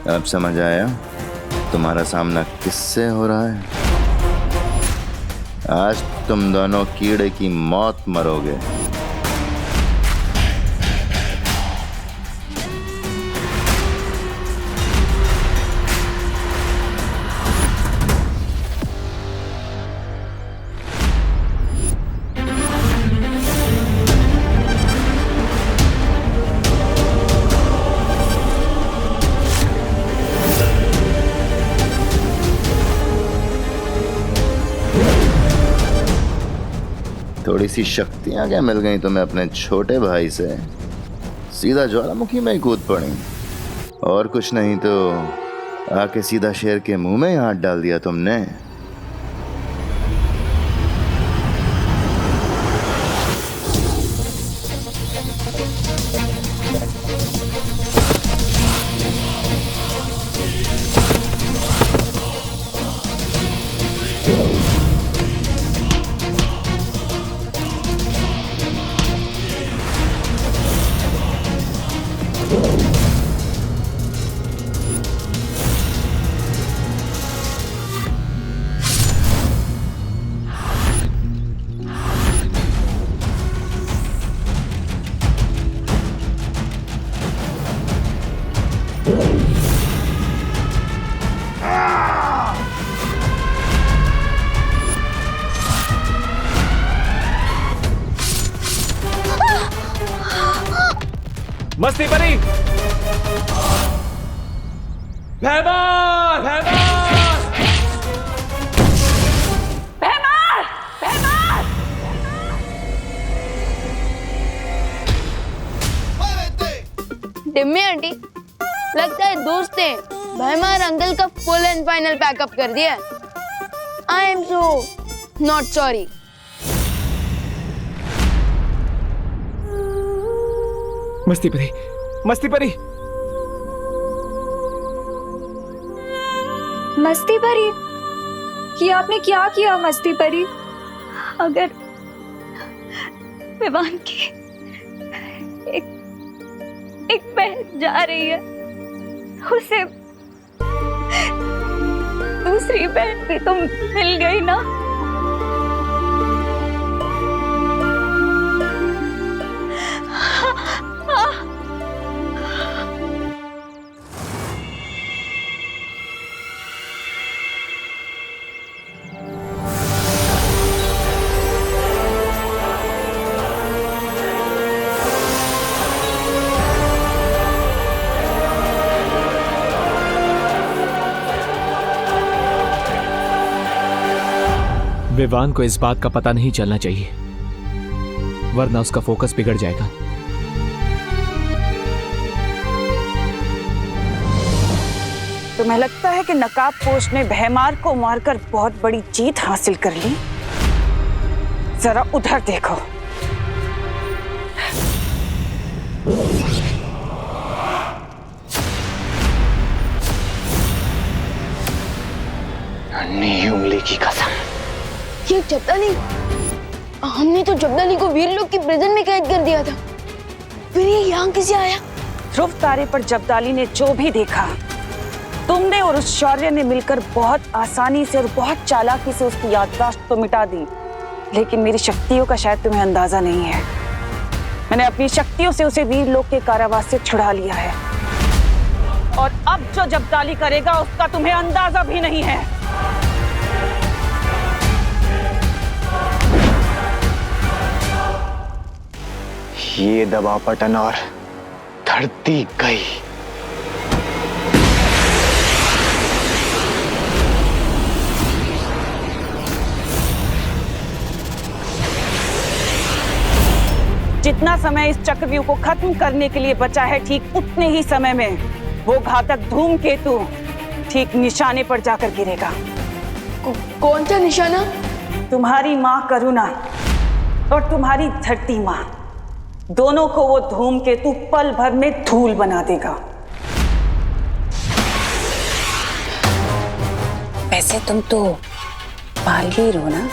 अब समझ आया तुम्हारा सामना किससे हो रहा है? आज तुम दोनों कीड़े की मौत मरोगे। थोड़ी सी शक्तियां क्या मिल गई तुम्हें अपने छोटे भाई से? सीधा ज्वालामुखी में ही कूद पड़ी। और कुछ नहीं तो आके सीधा शेर के मुंह में ही हाथ डाल दिया तुमने। मस्ती परी, भैमार, भैमार, भैमार, भैमार। टिम्मी आंटी, लगता है दोस्त ने भैमार अंकल का फुल एंड फाइनल पैकअप कर दिया। I am so not sorry. मस्ती परी, मस्ती परी, मस्ती परी, ये आपने क्या किया मस्ती परी? अगर विवान की एक एक बहन जा रही है, उसे दूसरी बहन भी तो मिल गई ना। विवान को इस बात का पता नहीं चलना चाहिए, वरना उसका फोकस बिगड़ जाएगा। तुम्हें लगता है कि नकाबपोश ने भैमार को मारकर बहुत बड़ी जीत हासिल कर ली? जरा उधर देखो। नन्ही उंगली की कसम, ये जब्दाली, हमने तो जब्दाली को वीर लोग की प्रिजन में कैद कर दिया था, फिर ये यहाँ कैसे आया? ध्रुव तारे पर जब्दाली ने जो भी देखा, तुमने और उस शौर्य ने मिलकर बहुत आसानी से और बहुत चालाकी से उसकी याददाश्त तो मिटा दी। लेकिन मेरी शक्तियों का शायद तुम्हें अंदाजा नहीं है। मैंने अपनी शक्तियों से उसे वीर लोक के कारावास से छुड़ा लिया है, और अब जो जब्दाली करेगा उसका तुम्हें अंदाजा भी नहीं है। ये दबा पटन और धरती गई। जितना समय इस चक्रव्यूह को खत्म करने के लिए बचा है, ठीक उतने ही समय में वो घातक धूमकेतु ठीक निशाने पर जाकर गिरेगा। कौन सा निशाना? तुम्हारी माँ करुणा और तुम्हारी धरती माँ, दोनों को वो धूमकेतु पल भर में धूल बना देगा। वैसे तुम तो बालवीर हो ना?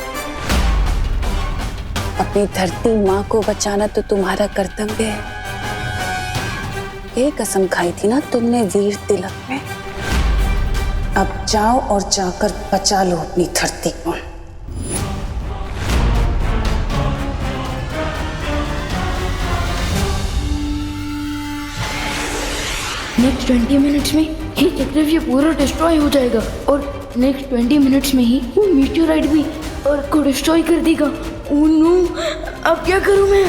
अपनी धरती माँ को बचाना तो तुम्हारा कर्तव्य है। ये कसम खाई थी ना तुमने वीर तिलक में। अब जाओ और जाकर बचा लो अपनी धरती को। नेक्स्ट 20 मिनट्स में ये चक्रव्यूह पूरा डिस्ट्रॉय हो जाएगा, और नेक्स्ट 20 मिनट्स में ही वो मीटियोराइट भी अर्थ को डिस्ट्रॉय कर देगा। ओह नो, अब क्या करूं मैं?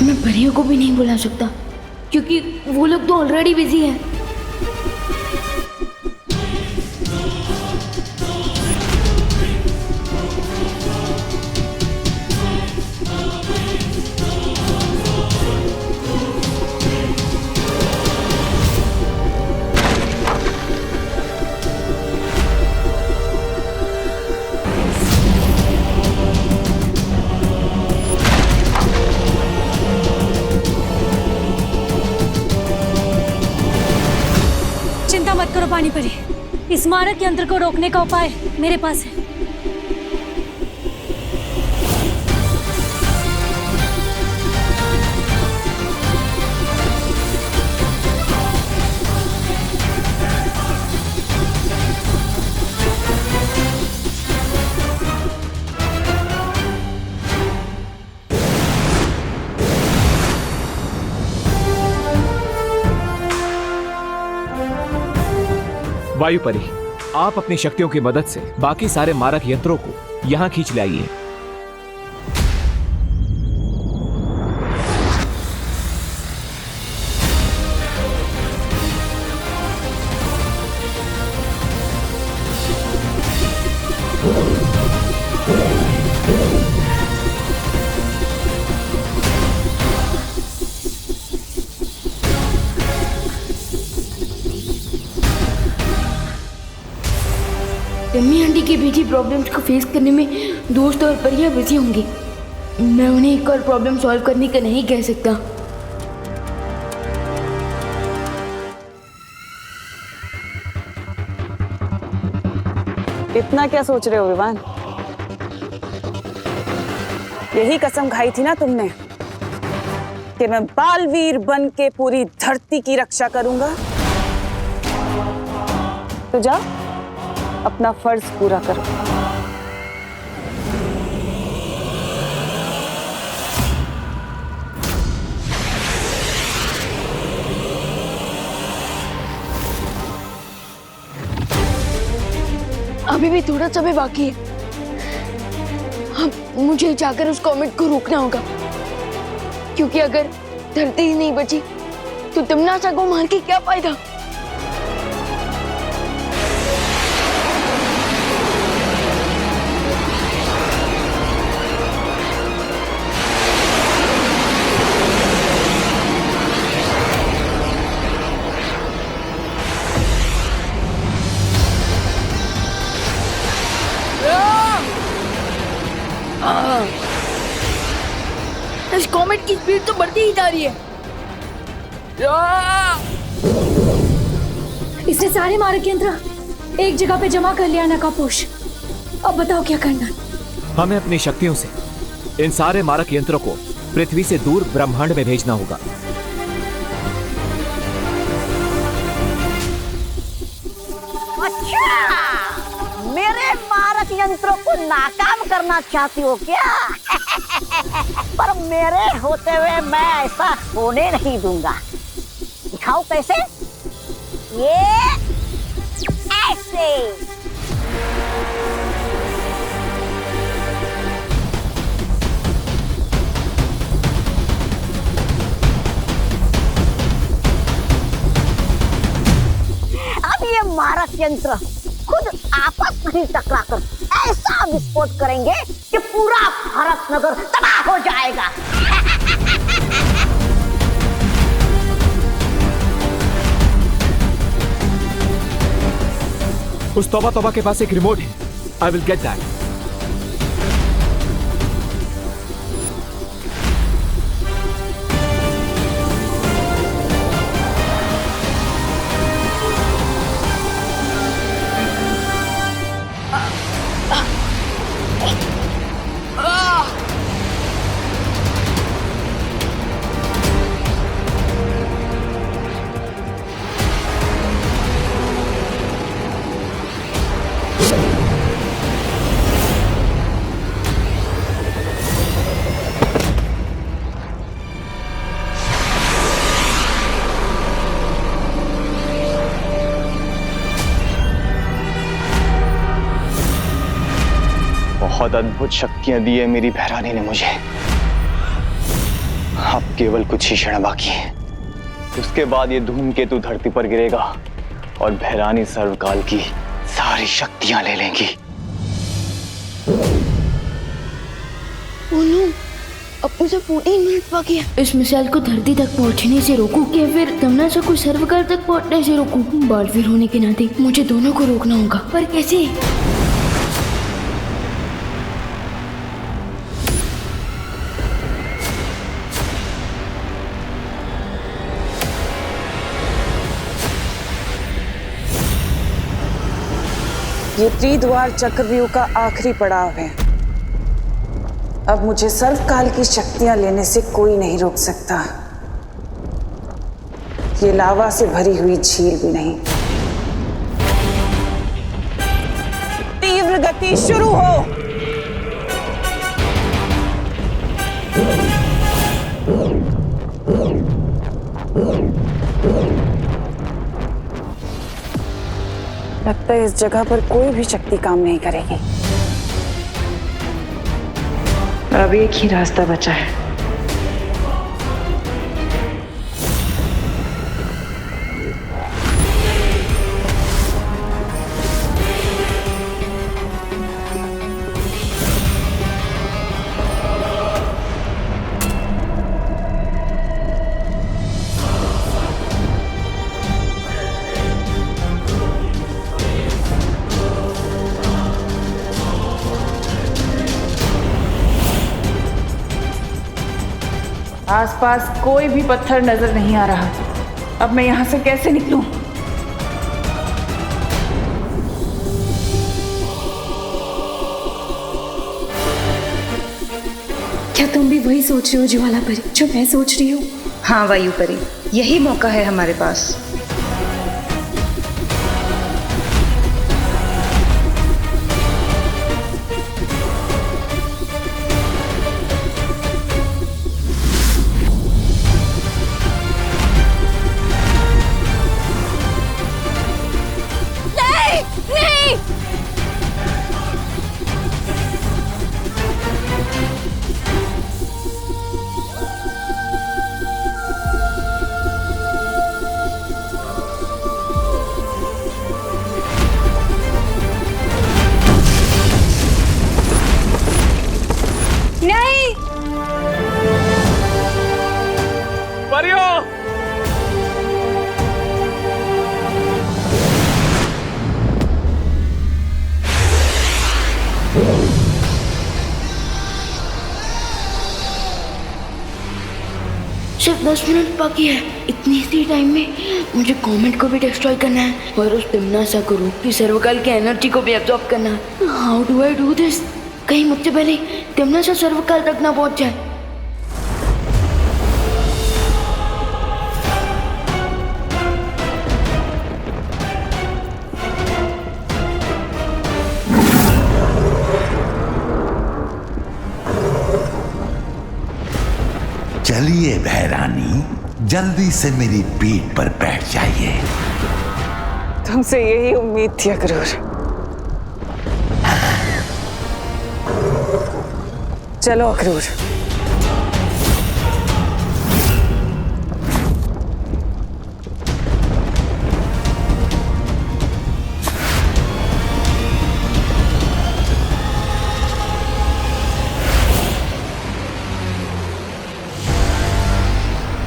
मैं परियों को भी नहीं बुला सकता, क्योंकि वो लोग तो ऑलरेडी बिजी हैं। मत करो पानी परी, इस मारक यंत्र को रोकने का उपाय मेरे पास है। वायु परी, आप अपनी शक्तियों की मदद से बाकी सारे मारक यंत्रों को यहां खींच लाइए। टम्मी आंटी की बेटी प्रॉब्लम्स को फेस करने में दोस्त और परियां बिजी होंगी। मैं उन्हें एक और प्रॉब्लम सॉल्व करने का नहीं कह सकता। इतना क्या सोच रहे हो विवान? यही कसम खाई थी ना तुमने कि मैं बालवीर बन के पूरी धरती की रक्षा करूंगा। तो जा अपना फर्ज पूरा करो। अभी भी थोड़ा समय बाकी है। मुझे जाकर उस कॉमेट को रोकना होगा, क्योंकि अगर धरती ही नहीं बची तो तमन्ना को मार के क्या फायदा। इस कॉमेट की स्पीड तो बढ़ती ही जा रही है। इसने सारे मारक यंत्र एक जगह पे जमा कर लिया नकापोश। अब बताओ क्या करना। हमें अपनी शक्तियों से इन सारे मारक यंत्रों को पृथ्वी से दूर ब्रह्मांड में भेजना होगा। अच्छा, मेरे मारक यंत्रों को नाकाम करना चाहती हो क्या? पर मेरे होते हुए मैं ऐसा होने नहीं दूंगा। दिखाओ कैसे? ये ऐसे। अब ये मारक यंत्र खुद आपस में टकराकर ऐसा विस्फोट करेंगे कि पूरा भारत नगर तबाह हो जाएगा। उस तौबा तौबा के पास एक रिमोट है। I will get that. बहुत अद्भुत शक्तियां दी है मेरी भैरानी ने मुझे। अब केवल कुछ ही क्षण बाकी है, उसके बाद ये धूमकेतु धरती पर गिरेगा और भैरानी सर्वकाल की सारी शक्तियां ले लेंगी। अब मुझे 14 मिनट बाकी है। इस मिसाइल को धरती तक पहुंचने से रोकूं या फिर तमन्ना को सर्वकाल तक पहुंचने से रोकूं? बालवीर होने के नाते मुझे दोनों को रोकना होगा, पर कैसे? ये त्रिद्वार चक्रव्यूह का आखिरी पड़ाव है। अब मुझे सर्वकाल की शक्तियां लेने से कोई नहीं रोक सकता। ये लावा से भरी हुई झील भी नहीं। तीव्र गति शुरू हो। लगता है इस जगह पर कोई भी शक्ति काम नहीं करेगी। अब एक ही रास्ता बचा है। आसपास कोई भी पत्थर नजर नहीं आ रहा। अब मैं यहां से कैसे निकलूं? क्या तुम भी वही सोच रही हो ज्वाला परी जो मैं सोच रही हूँ? हाँ वायु परी, यही मौका है हमारे पास। सिर्फ 10 मिनट बाकी है। इतनी सी टाइम में मुझे कॉमेट को भी डिस्ट्रॉय करना है और उस तिम्नासा को रूप की सर्वकाल की एनर्जी को भी एब्जॉर्ब करना है। How do I do this? कहीं मुझसे पहले तिम्नासा सर्वकाल तक ना पहुंच जाए। चलिए भैरानी, जल्दी से मेरी पीठ पर बैठ जाइए। तुमसे यही उम्मीद थी अक्रूर। चलो अक्रूर।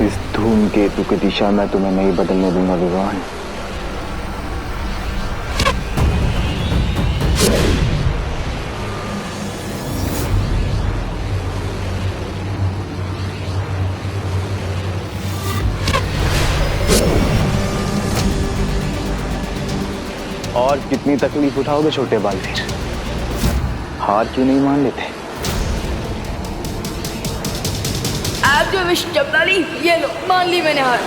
इस धूमकेतु की दिशा मैं तुम्हें नहीं बदलने दूंगा विवान। और कितनी तकलीफ उठाओगे छोटे बालवीर? हार क्यों नहीं मान लेते? आप जो विश चपलाली, ये लो, मान ली मैंने हार।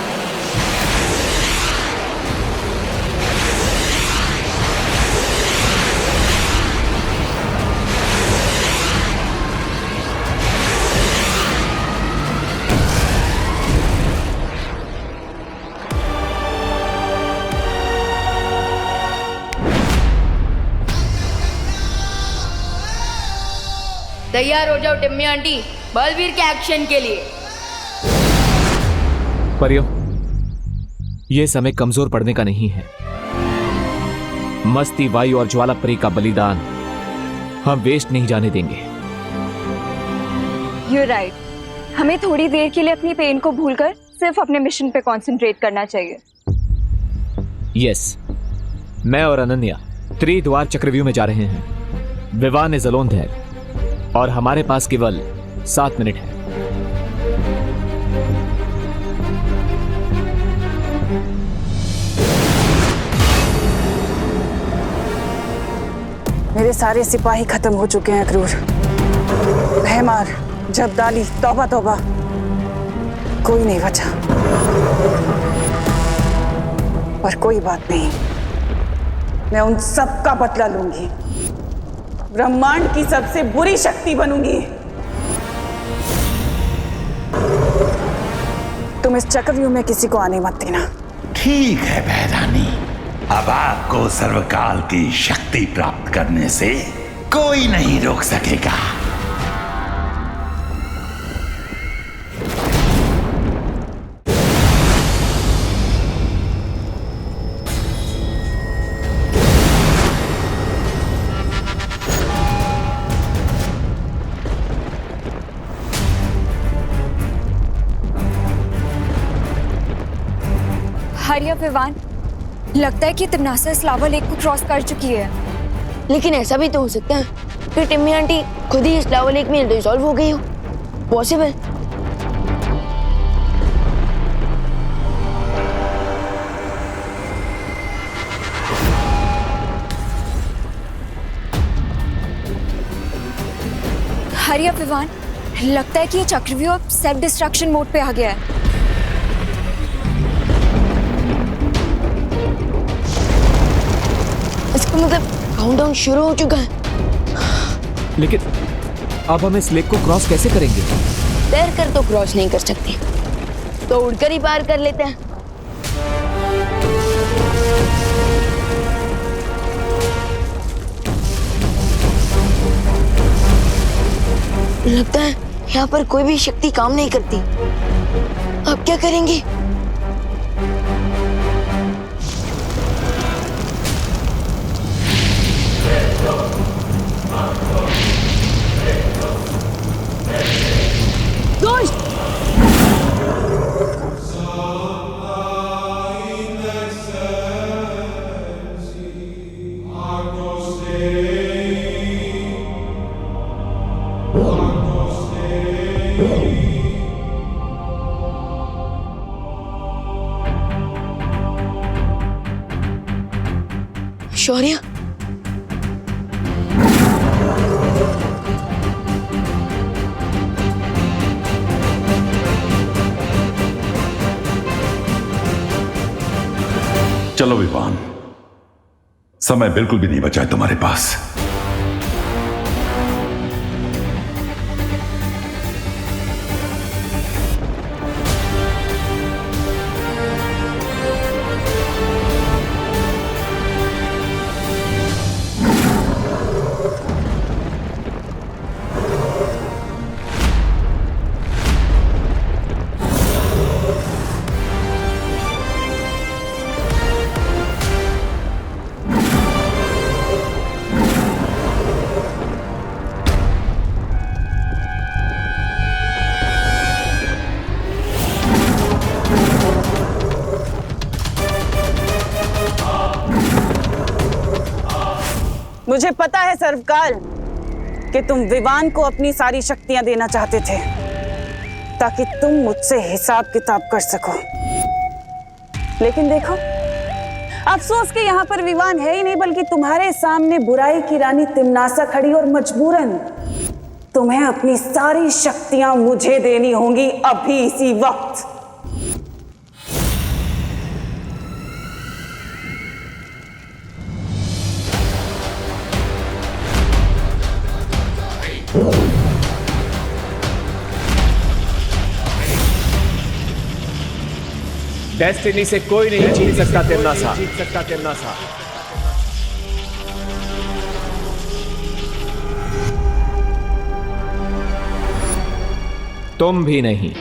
तैयार हो जाओ टिम्मी आंटी, बलवीर के एक्शन के लिए। परियो, यह समय कमजोर पड़ने का नहीं है। मस्ती, वायु और ज्वाला परी का बलिदान हम वेस्ट नहीं जाने देंगे। You're right. हमें थोड़ी देर के लिए अपनी पेन को भूलकर सिर्फ अपने मिशन पे कंसंट्रेट करना चाहिए। यस, मैं और अनन्या त्रिद्वार चक्रव्यूह में जा रहे हैं। विवान इज अलोन देयर और हमारे पास केवल 7 मिनट है। मेरे सारे सिपाही खत्म हो चुके हैं अक्रूर। भैमार, जबदाली, तौबा तौबा, कोई नहीं बचा। पर कोई बात नहीं, मैं उन सब का बदला लूंगी। ब्रह्मांड की सबसे बुरी शक्ति बनूंगी। तुम इस चक्रव्यूह में किसी को आने मत देना। ठीक है भैरानी, अब आपको सर्वकाल की शक्ति प्राप्त करने से कोई नहीं रोक सकेगा। हरिया विवान, लगता है कि तिम्नासा इस लावा लेक को क्रॉस कर चुकी है। लेकिन ऐसा भी तो हो सकता है कि टिम्मी आंटी खुद ही इस लावा लेक में डिसॉल्व हो गई हो। पॉसिबल। हरिया विवान, लगता है कि ये चक्रव्यूह अब सेल्फ डिस्ट्रक्शन मोड पे आ गया है। इसका मतलब काउंटडाउन शुरू हो चुका है। लेकिन अब हम इस लेक को क्रॉस कैसे करेंगे? तैर कर तो क्रॉस नहीं कर सकते, तो उड़कर ही पार कर लेते हैं। लगता है यहाँ पर कोई भी शक्ति काम नहीं करती। अब क्या करेंगे? दोस्त! शौर्य, चलो विवान, समय बिल्कुल भी नहीं बचा है तुम्हारे पास। मुझे पता है सर्वकाल कि तुम विवान को अपनी सारी शक्तियां देना चाहते थे ताकि तुम मुझसे हिसाब किताब कर सको। लेकिन देखो, अफसोस कि यहाँ पर विवान है ही नहीं, बल्कि तुम्हारे सामने बुराई की रानी तिम्नासा खड़ी और मजबूरन तुम्हें अपनी सारी शक्तियां मुझे देनी होंगी अभी इसी वक्त। डेस्टिनी से कोई नहीं जीत सकता तिम्नासा। तुम भी नहीं।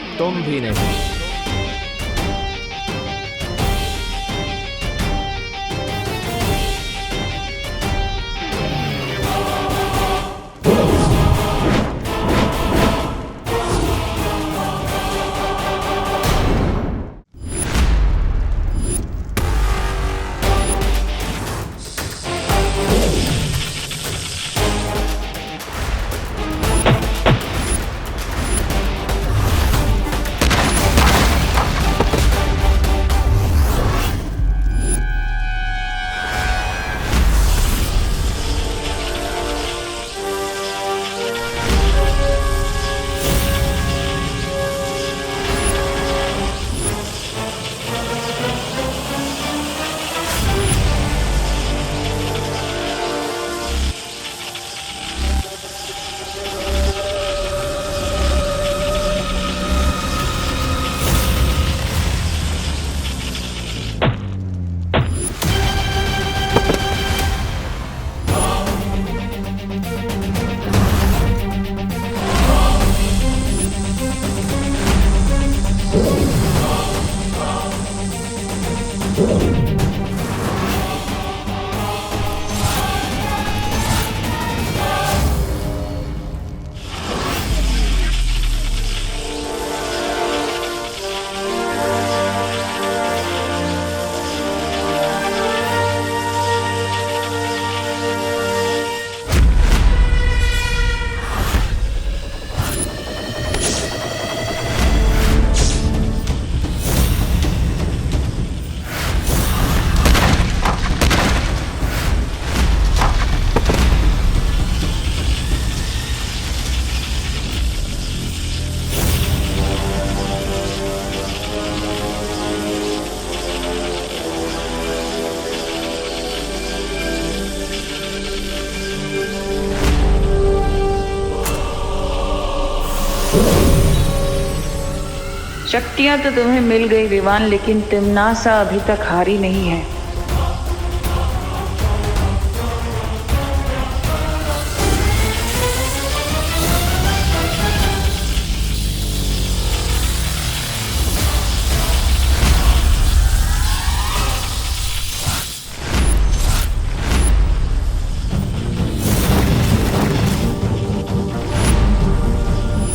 शक्तियां तो तुम्हें मिल गई विवान, लेकिन तिम्नासा अभी तक हारी नहीं है।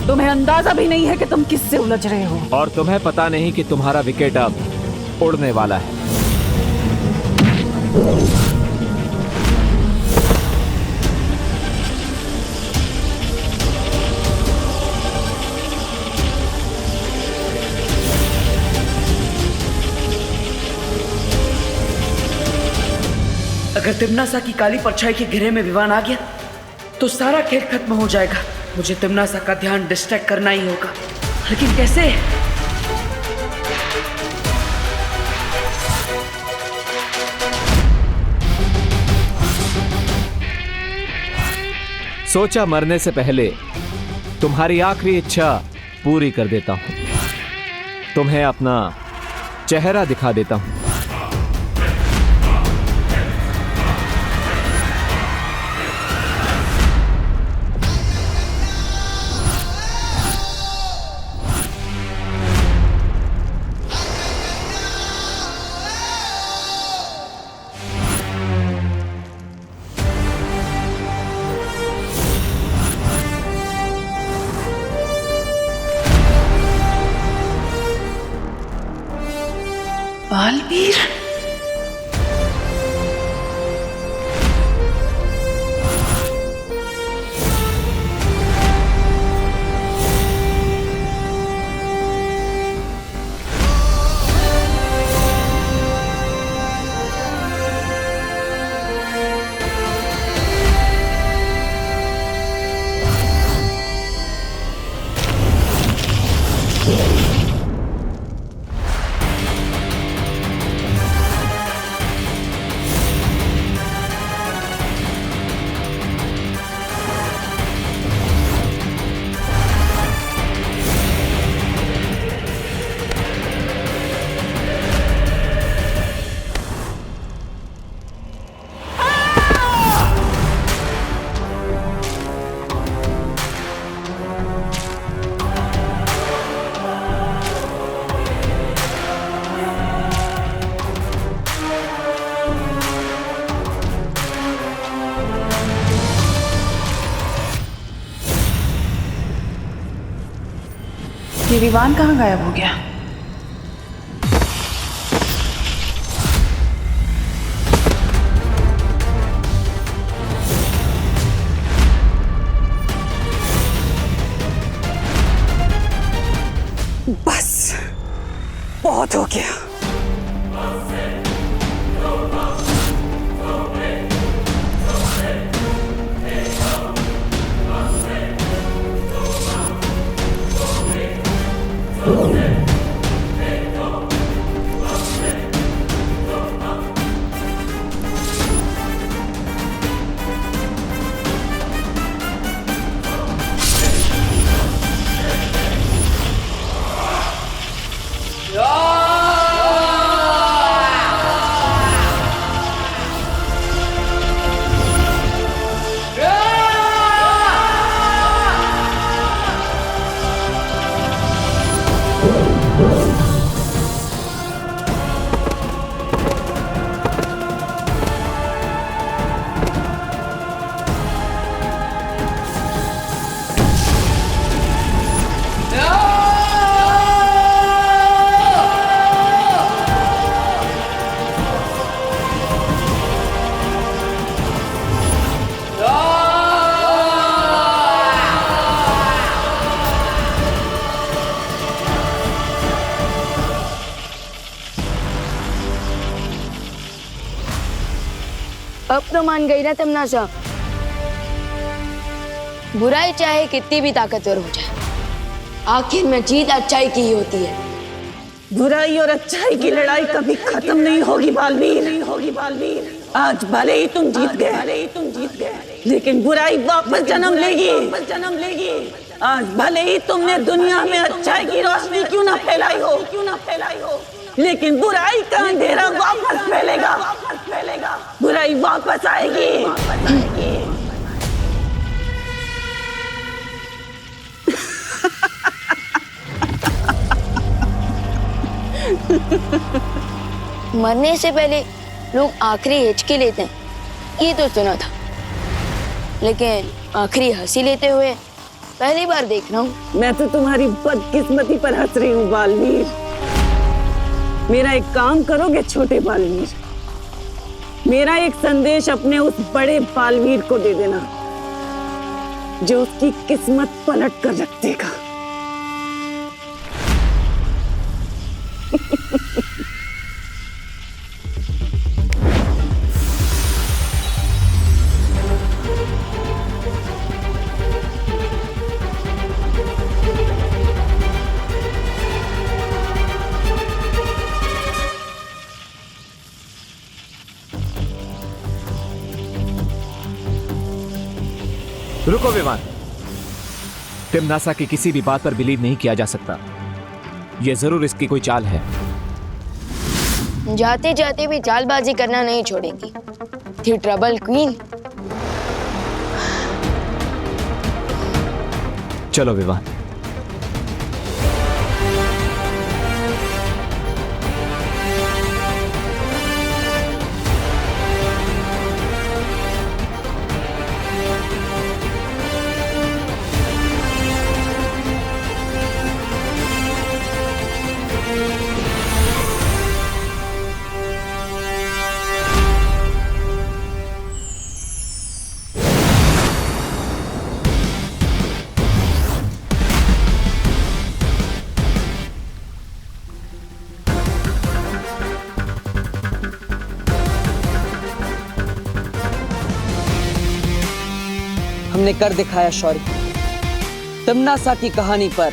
तुम्हें अंदाजा भी नहीं है कि तुम किससे उलझ रहे हो। और तुम्हें पता नहीं कि तुम्हारा विकेट अब उड़ने वाला है। अगर तिम्नासा की काली परछाई के घेरे में विवान आ गया तो सारा खेल खत्म हो जाएगा। मुझे तिम्नासा का ध्यान डिस्ट्रैक्ट करना ही होगा, लेकिन कैसे? सोचा मरने से पहले तुम्हारी आखिरी इच्छा पूरी कर देता हूं। तुम्हें अपना चेहरा दिखा देता हूं। बालवीर, ये विवान कहाँ गायब हो गया? बस बहुत हो गया। अब तो मान गई ना तिम्नासा। बुराई चाहे कितनी भी ताकतवर हो जाए, आखिर में जीत अच्छाई की ही होती है। बुराई और अच्छाई की लड़ाई कभी खत्म नहीं होगी बालवीर। आज भले ही तुम जीत गए, लेकिन बुराई वापस जन्म लेगी। आज भले ही तुमने दुनिया में अच्छाई की रोशनी क्यों ना फैलाई हो, लेकिन बुराई का अंधेरा वापस फैलेगा। बुराई वापस आएगी। मरने से पहले लोग आखिरी हिचकी लेते हैं, ये तो सुना था, लेकिन आखिरी हंसी लेते हुए पहली बार देख रहा हूँ। मैं तो तुम्हारी बदकिस्मती पर हंस रही हूँ बालवीर। मेरा एक काम करोगे छोटे बालवीर? मेरा एक संदेश अपने उस बड़े बालवीर को दे देना जो उसकी किस्मत पलट कर रख देगा। रुको विमान, तिम्नासा की किसी भी बात पर बिलीव नहीं किया जा सकता। यह जरूर इसकी कोई चाल है। जाते जाते भी चालबाजी करना नहीं छोड़ेंगी। थी ट्रबल क्वीन। चलो विवान। हमने कर दिखाया शौर्य। तिम्नासा की कहानी पर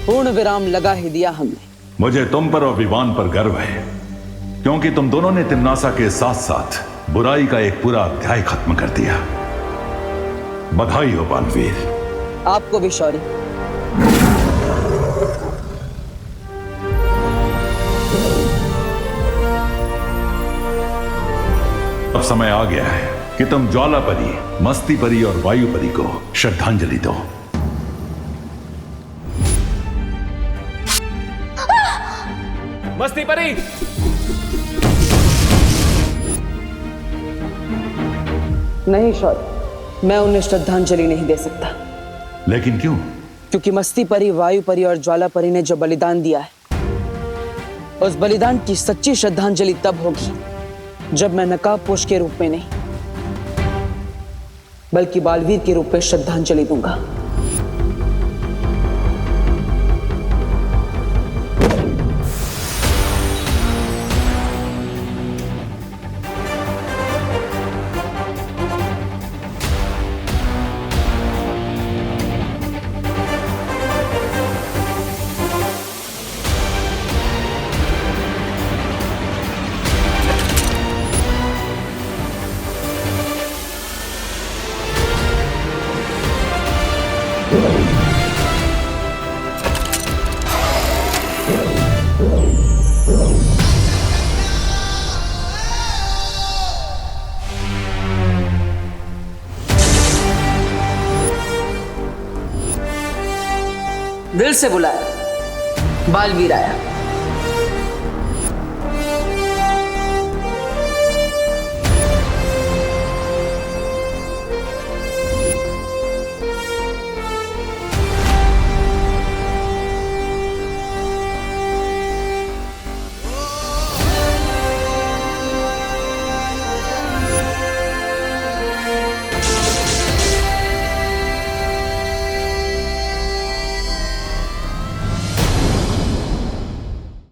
पूर्ण विराम लगा ही दिया हमने। मुझे तुम पर और विवान पर गर्व है, क्योंकि तुम दोनों ने तिम्नासा के साथ साथ बुराई का एक पूरा अध्याय खत्म कर दिया। बधाई हो बालवीर। आपको भी शौर्य। अब समय आ गया है कि तुम ज्वाला परी, मस्ती परी और वायु परी को श्रद्धांजलि दो। मस्ती परी! नहीं शौर्य, मैं उन्हें श्रद्धांजलि नहीं दे सकता। लेकिन क्यों? क्योंकि मस्ती परी, वायु परी और ज्वाला परी ने जो बलिदान दिया है, उस बलिदान की सच्ची श्रद्धांजलि तब होगी जब मैं नकाबपोश के रूप में नहीं, बल्कि बालवीर के रूप में श्रद्धांजलि दूंगा। दिल से बुलाया, बालवीर आया।